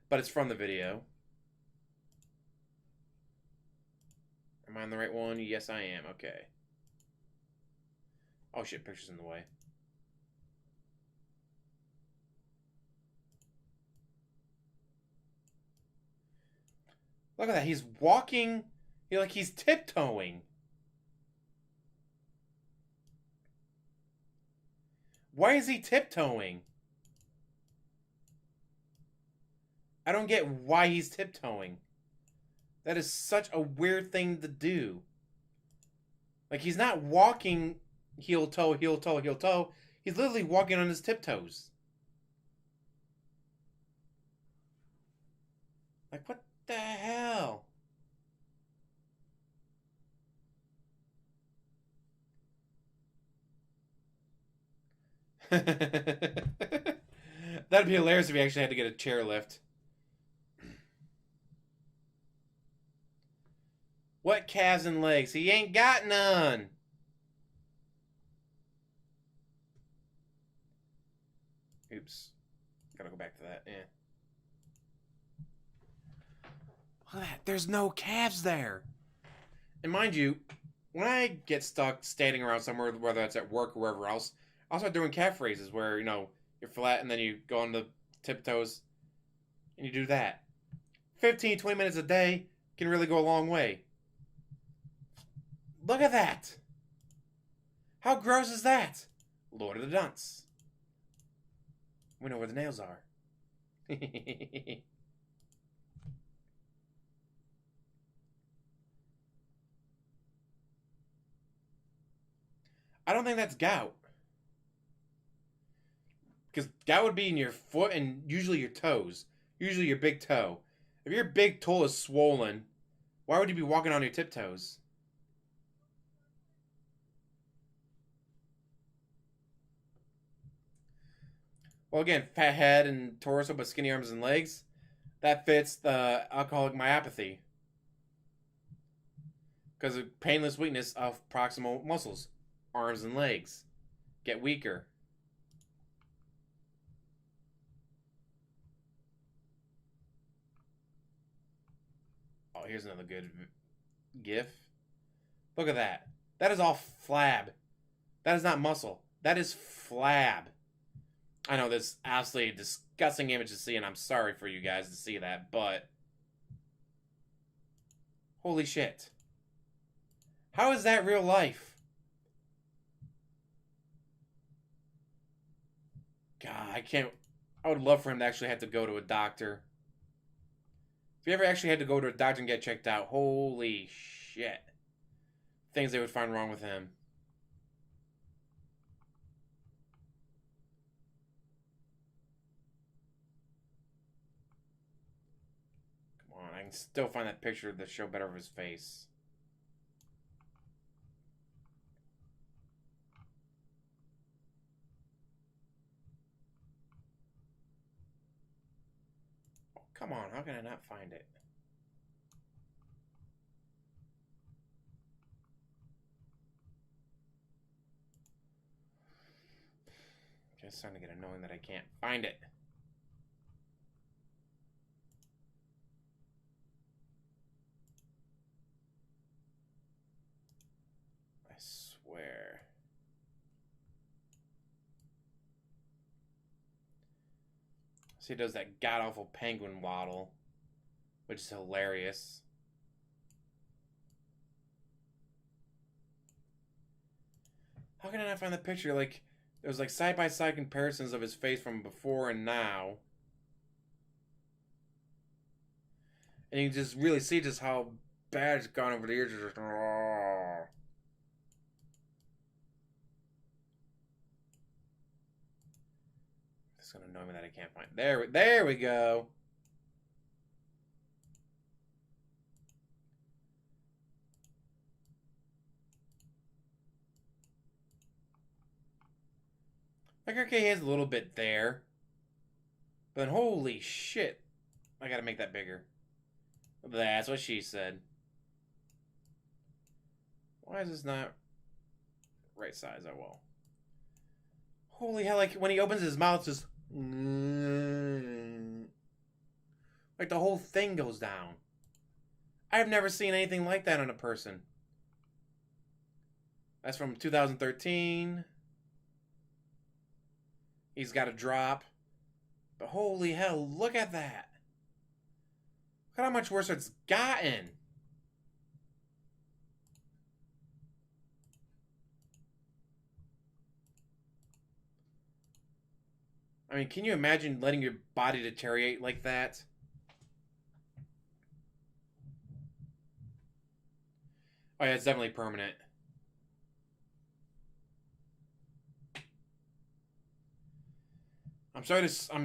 but it's from the video. Am I on the right one? Yes, I am. Okay. Oh shit, picture's in the way. Look at that. He's walking. He's tiptoeing. Why is he tiptoeing? I don't get why he's tiptoeing. That is such a weird thing to do. Like, he's not walking heel toe, heel toe, heel toe. He's literally walking on his tiptoes. Like, what the hell? That'd be hilarious if he actually had to get a chairlift. What calves and legs? He ain't got none. Oops. Gotta go back to that. Yeah. Look at that. There's no calves there. And mind you, when I get stuck standing around somewhere, whether it's at work or wherever else, I'll start doing calf raises where, you're flat and then you go on the tiptoes and you do that. 15, 20 minutes a day can really go a long way. Look at that. How gross is that? Lord of the Dunce. We know where the nails are. I don't think that's gout. Because gout would be in your foot and usually your toes. Usually your big toe. If your big toe is swollen, why would you be walking on your tiptoes? Well, again, fat head and torso, but skinny arms and legs. That fits the alcoholic myopathy. Because of painless weakness of proximal muscles. Arms and legs get weaker. Oh, here's another good gif. Look at that. That is all flab. That is not muscle. That is flab. I know this is absolutely a disgusting image to see, and I'm sorry for you guys to see that, but holy shit. How is that real life? God, I can't... I would love for him to actually have to go to a doctor. If he ever actually had to go to a doctor and get checked out, holy shit. Things they would find wrong with him. Come on, I can still find that picture to show better of his face. Oh, come on, how can I not find it? Okay, it's starting to get annoying that I can't find it. I swear. So he does that god-awful penguin waddle, which is hilarious. How can I not find the picture? Like, there's like side-by-side comparisons of his face from before and now. And you can just really see just how bad it's gone over the years. It's just, oh. It's gonna annoy me that I can't find. There we go. Like, okay, he has a little bit there. But then, holy shit. I gotta make that bigger. That's what she said. Why is this not right size? Oh, well. Holy hell, like, when he opens his mouth, just... like, the whole thing goes down. I've never seen anything like that on a person. That's from 2013. He's got a drop. But holy hell, look at that. Look at how much worse it's gotten. I mean, can you imagine letting your body deteriorate like that? Oh yeah, it's definitely permanent. I'm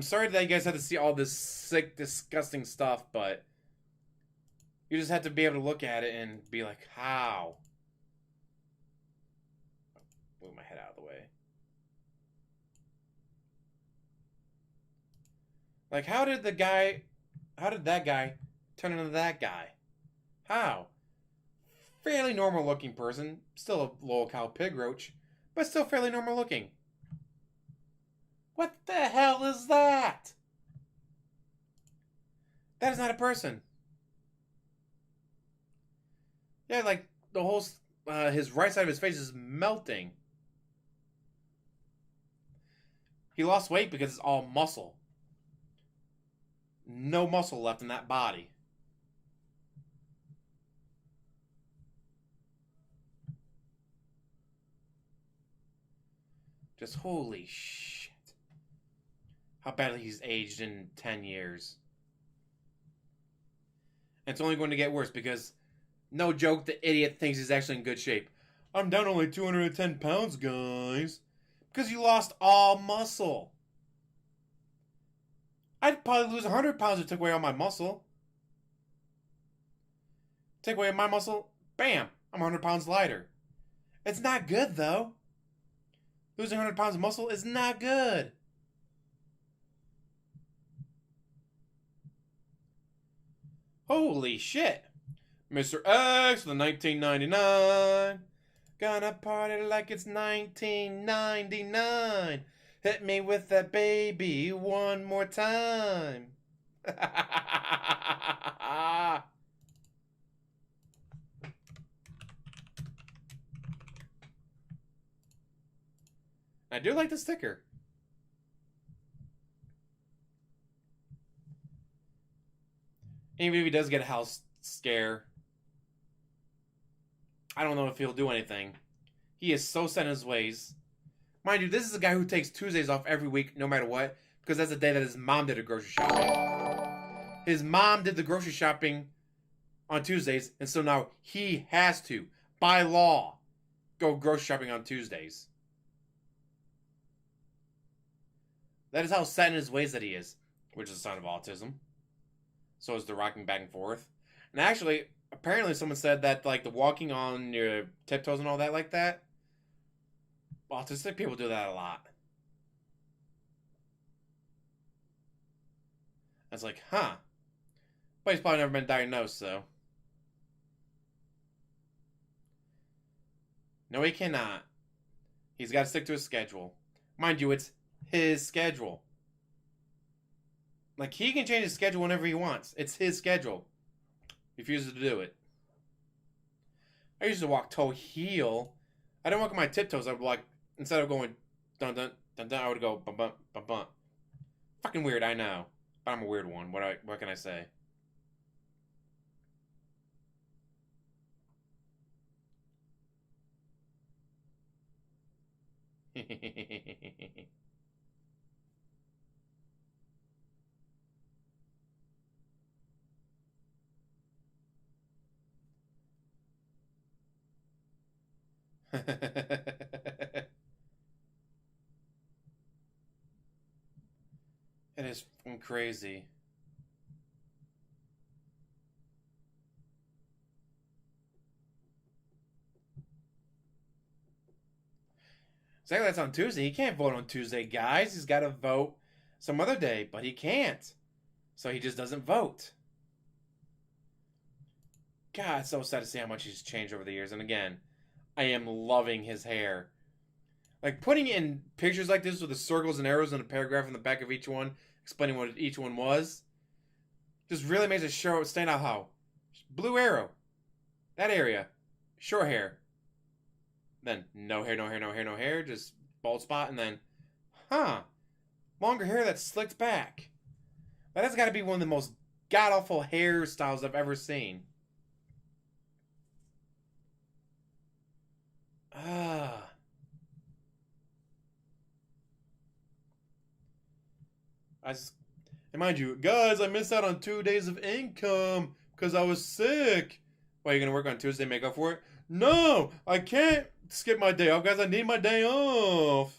sorry that you guys had to see all this sick, disgusting stuff, but you just have to be able to look at it and be like, how? Move my head out of the way. Like, how did that guy turn into that guy? How? Fairly normal looking person, still a low-cow pig roach, but still fairly normal looking. What the hell is that? That is not a person. Yeah, like, the whole, his right side of his face is melting. He lost weight because it's all muscle. No muscle left in that body. Just holy shit. How badly he's aged in 10 years. And it's only going to get worse because, no joke, the idiot thinks he's actually in good shape. I'm down only 210 pounds, guys. Because you lost all muscle. I'd probably lose 100 pounds if I took away all my muscle. Take away my muscle, bam, I'm 100 pounds lighter. It's not good, though. Losing 100 pounds of muscle is not good. Holy shit. Mr. X, the 1999. Gonna party like it's 1999. Hit me with that baby one more time. I do like the sticker. Even if he does get a house scare, I don't know if he'll do anything. He is so set in his ways. Mind you, this is a guy who takes Tuesdays off every week, no matter what, because that's the day that his mom did a grocery shopping. His mom did the grocery shopping on Tuesdays, and so now he has to, by law, go grocery shopping on Tuesdays. That is how set in his ways that he is, which is a sign of autism. So is the rocking back and forth. And actually, apparently someone said that, like, the walking on your tiptoes and all that like that, autistic people do that a lot. I was like, huh. But he's probably never been diagnosed, so. No, he cannot. He's got to stick to his schedule. Mind you, it's his schedule. Like, he can change his schedule whenever he wants. It's his schedule. He refuses to do it. I used to walk toe heel. I didn't walk on my tiptoes. I would, like, instead of going dun dun dun dun, I would go bum bum bum bum. Fucking weird, I know. But I'm a weird one. What can I say? It is fucking crazy. Exactly, that's on Tuesday. He can't vote on Tuesday, guys. He's got to vote some other day, but he can't. So he just doesn't vote. God, it's so sad to see how much he's changed over the years. And again, I am loving his hair. Like, putting in pictures like this with the circles and arrows and a paragraph in the back of each one, explaining what each one was, just really makes it stand out how. Blue arrow. That area. Short hair. Then no hair, no hair, no hair, no hair. Just bald spot. And then, longer hair that's slicked back. But that's got to be one of the most god-awful hairstyles I've ever seen. And mind you, guys, I missed out on 2 days of income because I was sick. Why, are you going to work on Tuesday, make up for it? No, I can't skip my day off, guys. I need my day off.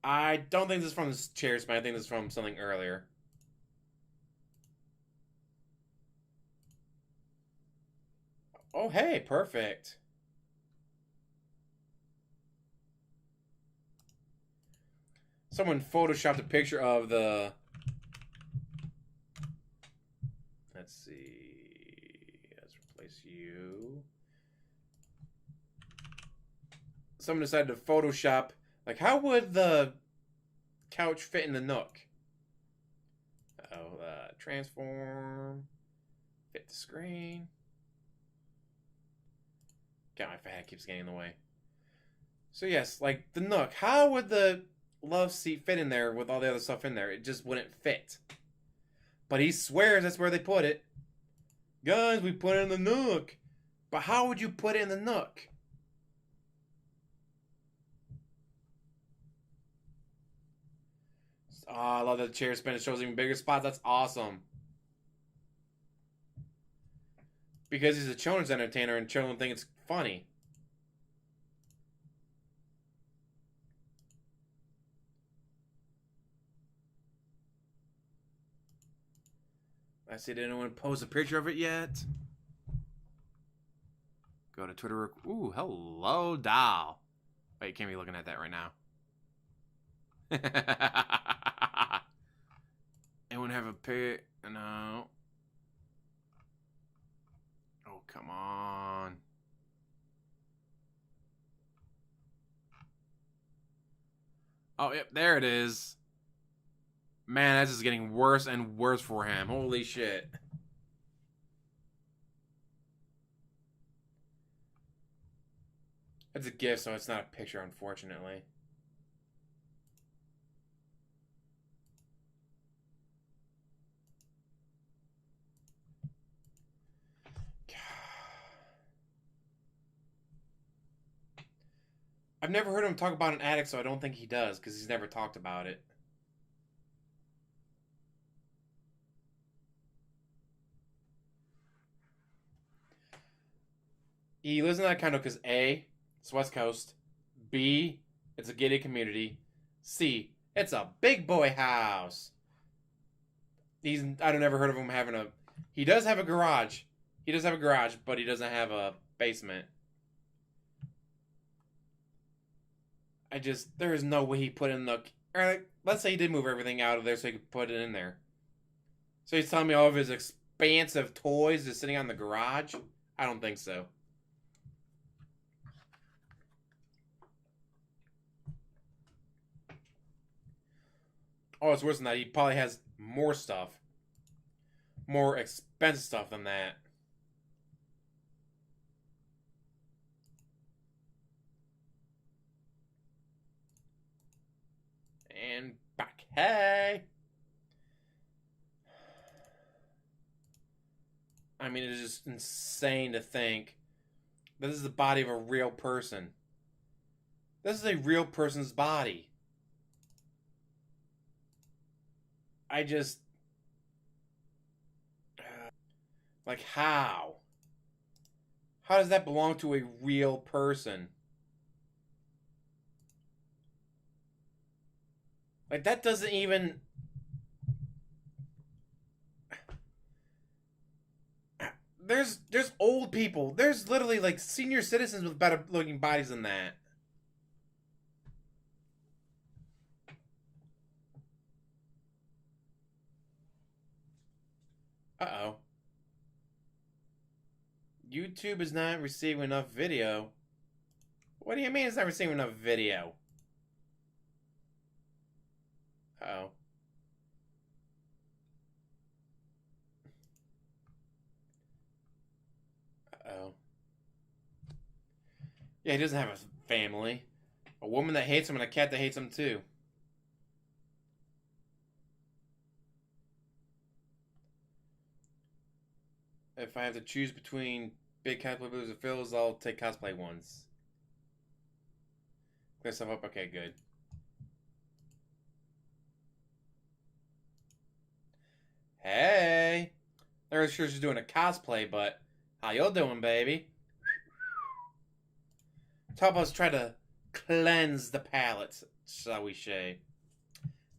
I don't think this is from this chair spin. I think this is from something earlier. Oh, hey, perfect. Someone photoshopped a picture of the... Let's see. Let's replace you. Someone decided to Photoshop... Like, how would the couch fit in the nook? Transform. Fit the screen. God, my fat head keeps getting in the way. So yes, like, the nook. How would the love seat fit in there with all the other stuff in there? It just wouldn't fit. But he swears that's where they put it. Guys, we put it in the nook. But how would you put it in the nook? Oh, I love that the chair spin. It shows even bigger spots. That's awesome. Because he's a children's entertainer and children think it's funny. I see, did anyone post a picture of it yet? Go to Twitter. Ooh, hello, doll. Wait, you can't be looking at that right now. Anyone have a pic? No. Oh, come on. Oh, yep, there it is. Man, that's just getting worse and worse for him. Holy shit. It's a gift, so it's not a picture, unfortunately. I've never heard him talk about an attic, so I don't think he does, because he's never talked about it. He lives in that condo because A, it's West Coast. B, it's a gated community. C, it's a big boy house. I've never heard of him having a. He does have a garage. He does have a garage, but he doesn't have a basement. There is no way he put in the. Or let's say he did move everything out of there so he could put it in there. So he's telling me all of his expansive toys is sitting on the garage? I don't think so. Oh, it's worse than that. He probably has more stuff. More expensive stuff than that. And back. Hey! I mean, it is just insane to think that this is the body of a real person. This is a real person's body. Like, how? How does that belong to a real person? Like, that doesn't even. There's old people. There's literally, like, senior citizens with better looking bodies than that. Uh-oh. YouTube is not receiving enough video. What do you mean it's not receiving enough video? Uh-oh. Uh-oh. Yeah, he doesn't have a family. A woman that hates him and a cat that hates him too. If I have to choose between big cosplay blues or fills, I'll take cosplay ones. Clear stuff up. Okay, good. Hey! They're sure she's doing a cosplay, but how you doing, baby? Help us try to cleanse the palate, shall we say?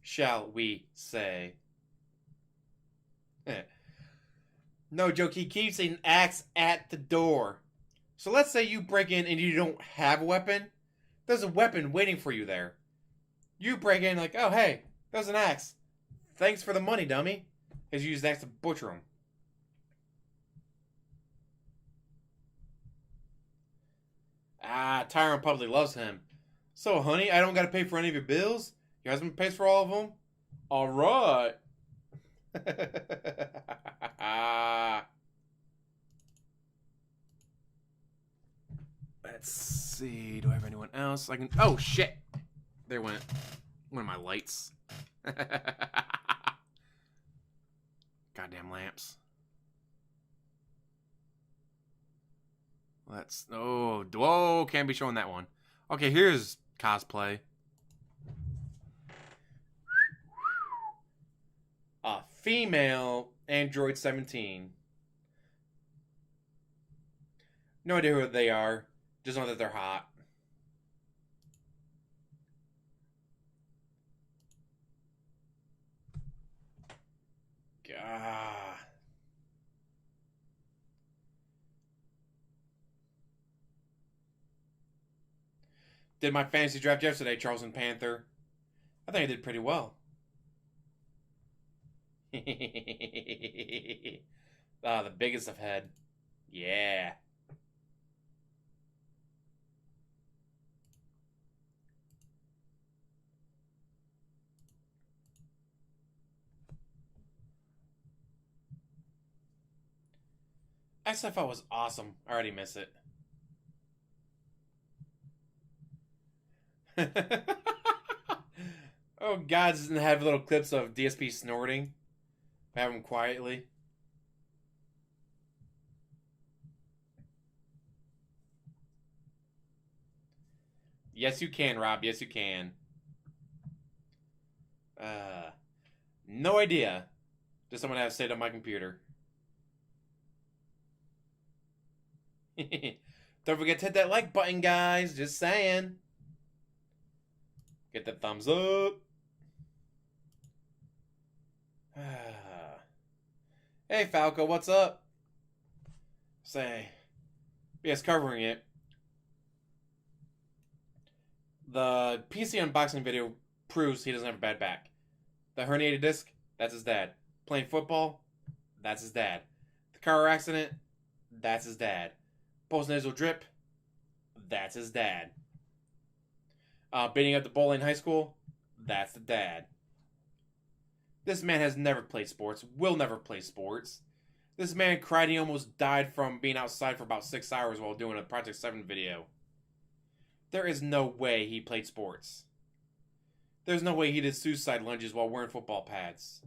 Shall we say? No joke, he keeps an axe at the door. So let's say you break in and you don't have a weapon. There's a weapon waiting for you there. You break in like, oh hey, there's an axe. Thanks for the money, dummy. He's used the axe to butcher him. Ah, Tyron probably loves him. So, honey, I don't gotta pay for any of your bills? Your husband pays for all of them? Alright. Let's see. Do I have anyone else? I can. Oh, shit! There went one of my lights. Goddamn lamps. Whoa, can't be showing that one. Okay, here's cosplay. A female Android 17. No idea who they are. Just know that they're hot. God. Did my fantasy draft yesterday, Charleston Panther. I think I did pretty well. The biggest of head. Yeah. XFL was awesome. I already miss it. Oh God, doesn't have little clips of DSP snorting. Have him quietly. Yes, you can, Rob. Yes, you can. No idea. Just someone has saved on my computer. Don't forget to hit that like button, guys. Just saying. Get the thumbs up. Hey, Falco, what's up? Say, yes, covering it. The PC unboxing video proves he doesn't have a bad back. The herniated disc, that's his dad. Playing football, that's his dad. The car accident, that's his dad. Postnasal drip, that's his dad. Beating up the bully in high school, that's the dad. This man has never played sports, will never play sports. This man cried he almost died from being outside for about 6 hours while doing a Project 7 video. There is no way he played sports. There's no way he did suicide lunges while wearing football pads.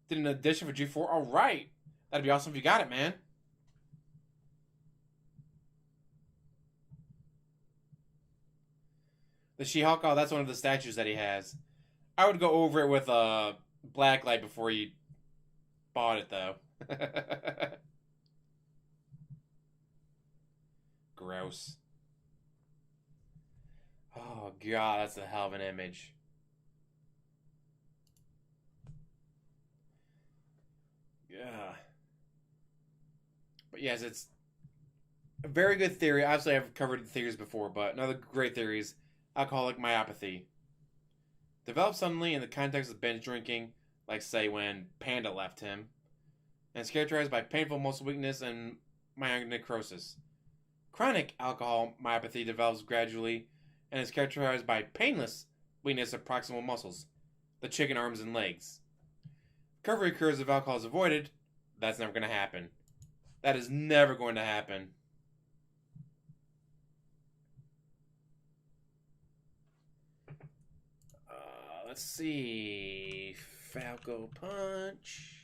Did an addition for G4? Alright! That'd be awesome if you got it, man. The She-Hulk? Oh, that's one of the statues that he has. I would go over it with a black light before you bought it, though. Gross. Oh, God, that's a hell of an image. Yeah. But yes, it's a very good theory. Obviously, I've covered the theories before, but another great theory is alcoholic myopathy. Developed suddenly in the context of binge drinking, like say when Panda left him, and is characterized by painful muscle weakness and myonecrosis. Chronic alcohol myopathy develops gradually and is characterized by painless weakness of proximal muscles, the chicken arms and legs. Recovery occurs if alcohol is avoided. That's never going to happen. That is never going to happen. Let's see. Falco Punch.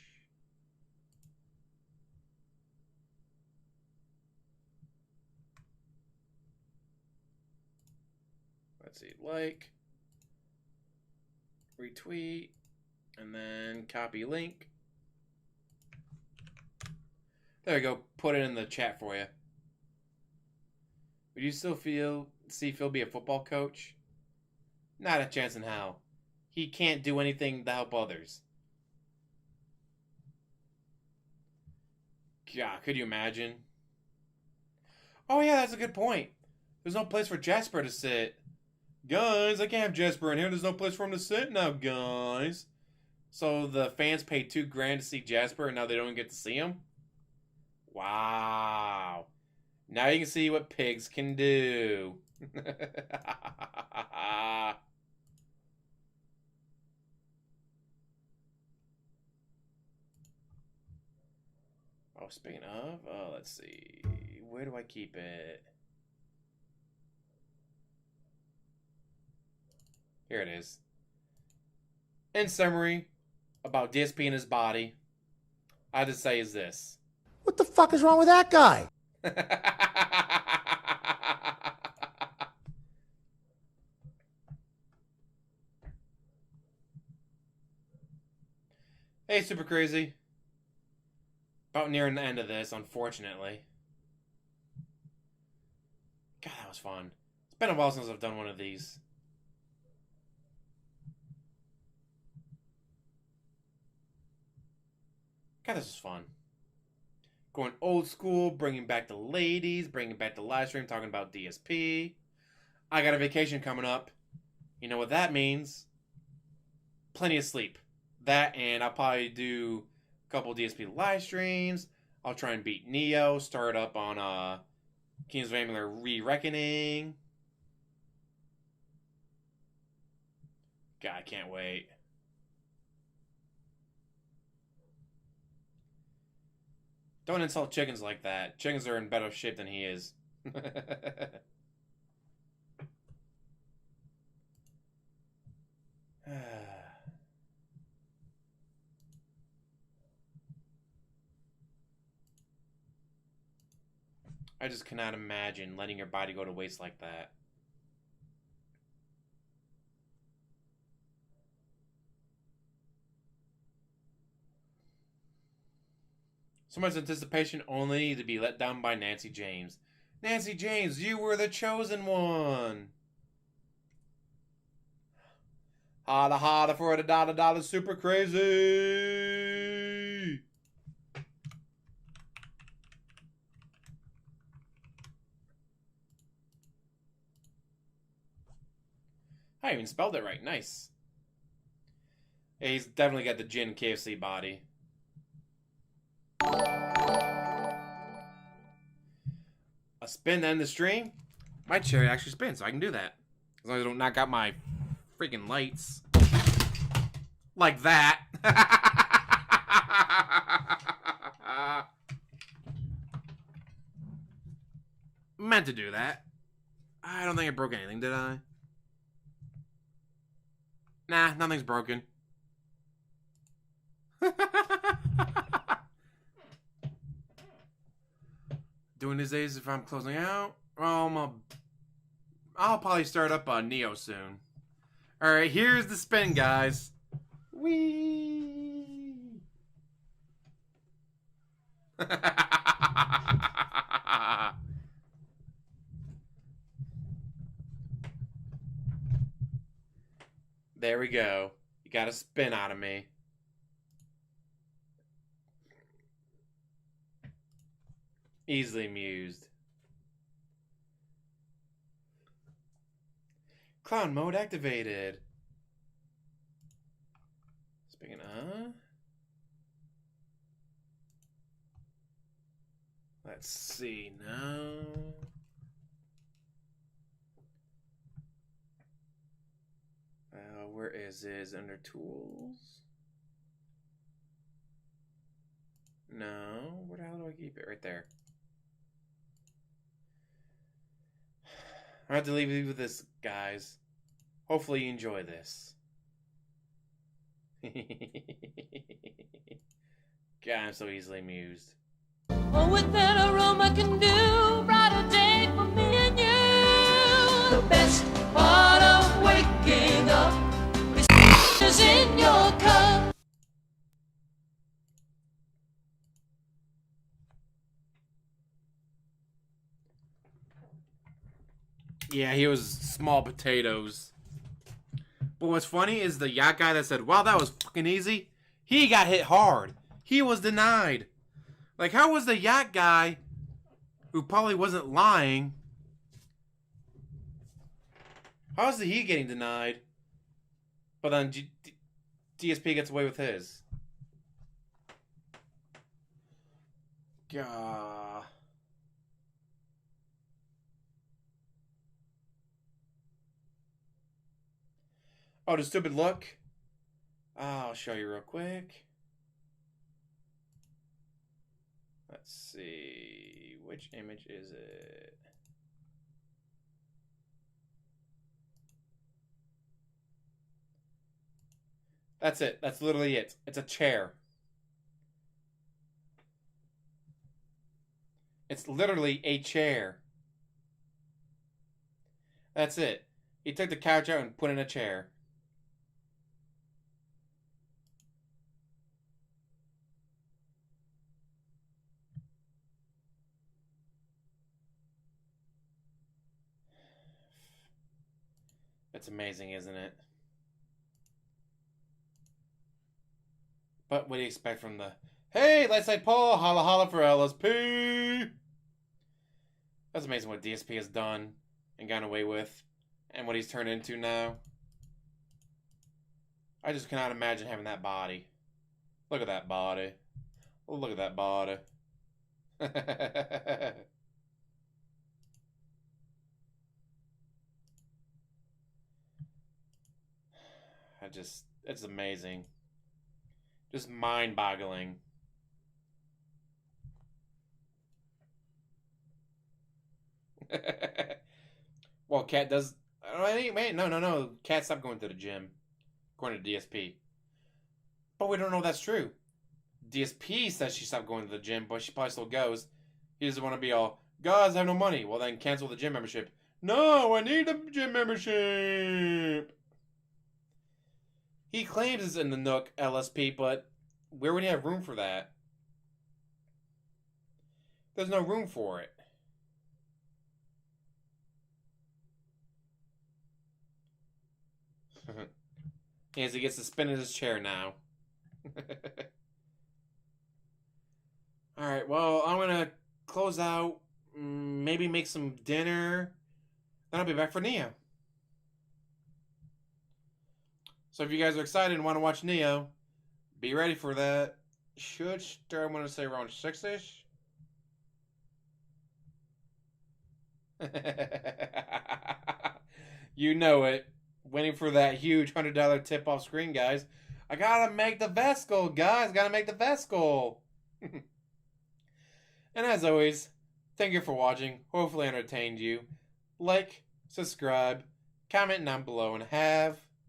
Let's see. Like. Retweet. And then copy link. There we go. Put it in the chat for you. Would you still see Phil be a football coach? Not a chance in hell. He can't do anything to help others. God, could you imagine? Oh yeah, that's a good point. There's no place for Jasper to sit. Guys, I can't have Jasper in here. There's no place for him to sit now, guys. So the fans paid $2,000 to see Jasper, and now they don't get to see him? Wow. Now you can see what pigs can do. Oh, speaking of, let's see. Where do I keep it? Here it is. In summary, about DSP and his body, I have to say is this. What the fuck is wrong with that guy? Hey, Super Crazy. About nearing the end of this, unfortunately. God, that was fun. It's been a while since I've done one of these. God, this was fun. Going old school, bringing back the ladies, bringing back the live stream, talking about DSP. I got a vacation coming up. You know what that means? Plenty of sleep. That, and I'll probably do a couple DSP live streams. I'll try and beat Neo, start up on King's Vamular Re-Reckoning. God, I can't wait. Don't insult chickens like that. Chickens are in better shape than he is. I just cannot imagine letting your body go to waste like that. So much anticipation only to be let down by Nancy James. Nancy James, you were the chosen one. Holla holla for the dollar super crazy. I even spelled it right. Nice. Yeah, he's definitely got the Jin KFC body. A spin to end the stream? My chair actually spins, so I can do that. As long as I don't knock out my freaking lights. Like that. Meant to do that. I don't think I broke anything, did I? Nah, nothing's broken. Doing these days if I'm closing out. I'll probably start up on Neo soon. Alright, here's the spin, guys. Whee! There we go. You got a spin out of me. Easily amused. Clown mode activated. Speaking of... Let's see now. Where is it? Under tools? No. Where the hell do I keep it? Right there. I have to leave you with this, guys. Hopefully you enjoy this. God, I'm so easily amused. Oh, what that aroma can do, brighter day for me and you. The best part of waking up is in your cup. Yeah, he was small potatoes. But what's funny is the yacht guy that said, wow, that was fucking easy. He got hit hard. He was denied. Like, how was the yacht guy, who probably wasn't lying, how is he getting denied? But then DSP gets away with his. Gah. Oh, the stupid look? I'll show you real quick. Let's see. Which image is it? That's it. That's literally it. It's a chair. It's literally a chair. That's it. He took the couch out and put in a chair. It's amazing, isn't it? But what do you expect from the... Hey, let's say Paul, holla holla for LSP! That's amazing what DSP has done and gotten away with. And what he's turned into now. I just cannot imagine having that body. Look at that body. Look at that body. It's amazing. Just mind-boggling. Well, Cat does. Wait, no. Cat stopped going to the gym, according to DSP. But we don't know if that's true. DSP says she stopped going to the gym, but she probably still goes. He doesn't want to be all, guys, I have no money. Well, then cancel the gym membership. No, I need a gym membership. He claims it's in the Nook LSP, but where would he have room for that? There's no room for it. Yes, he gets to spin in his chair now. Alright, well, I'm gonna close out, maybe make some dinner, then I'll be back for Neo. So if you guys are excited and want to watch Neo, be ready for that. Should start, I want to say, around 6-ish. You know it. Waiting for that huge $100 tip off screen, guys. I gotta make the Vescal, guys. Gotta make the Vescal. And as always, thank you for watching. Hopefully I entertained you. Like, subscribe, comment down below, and have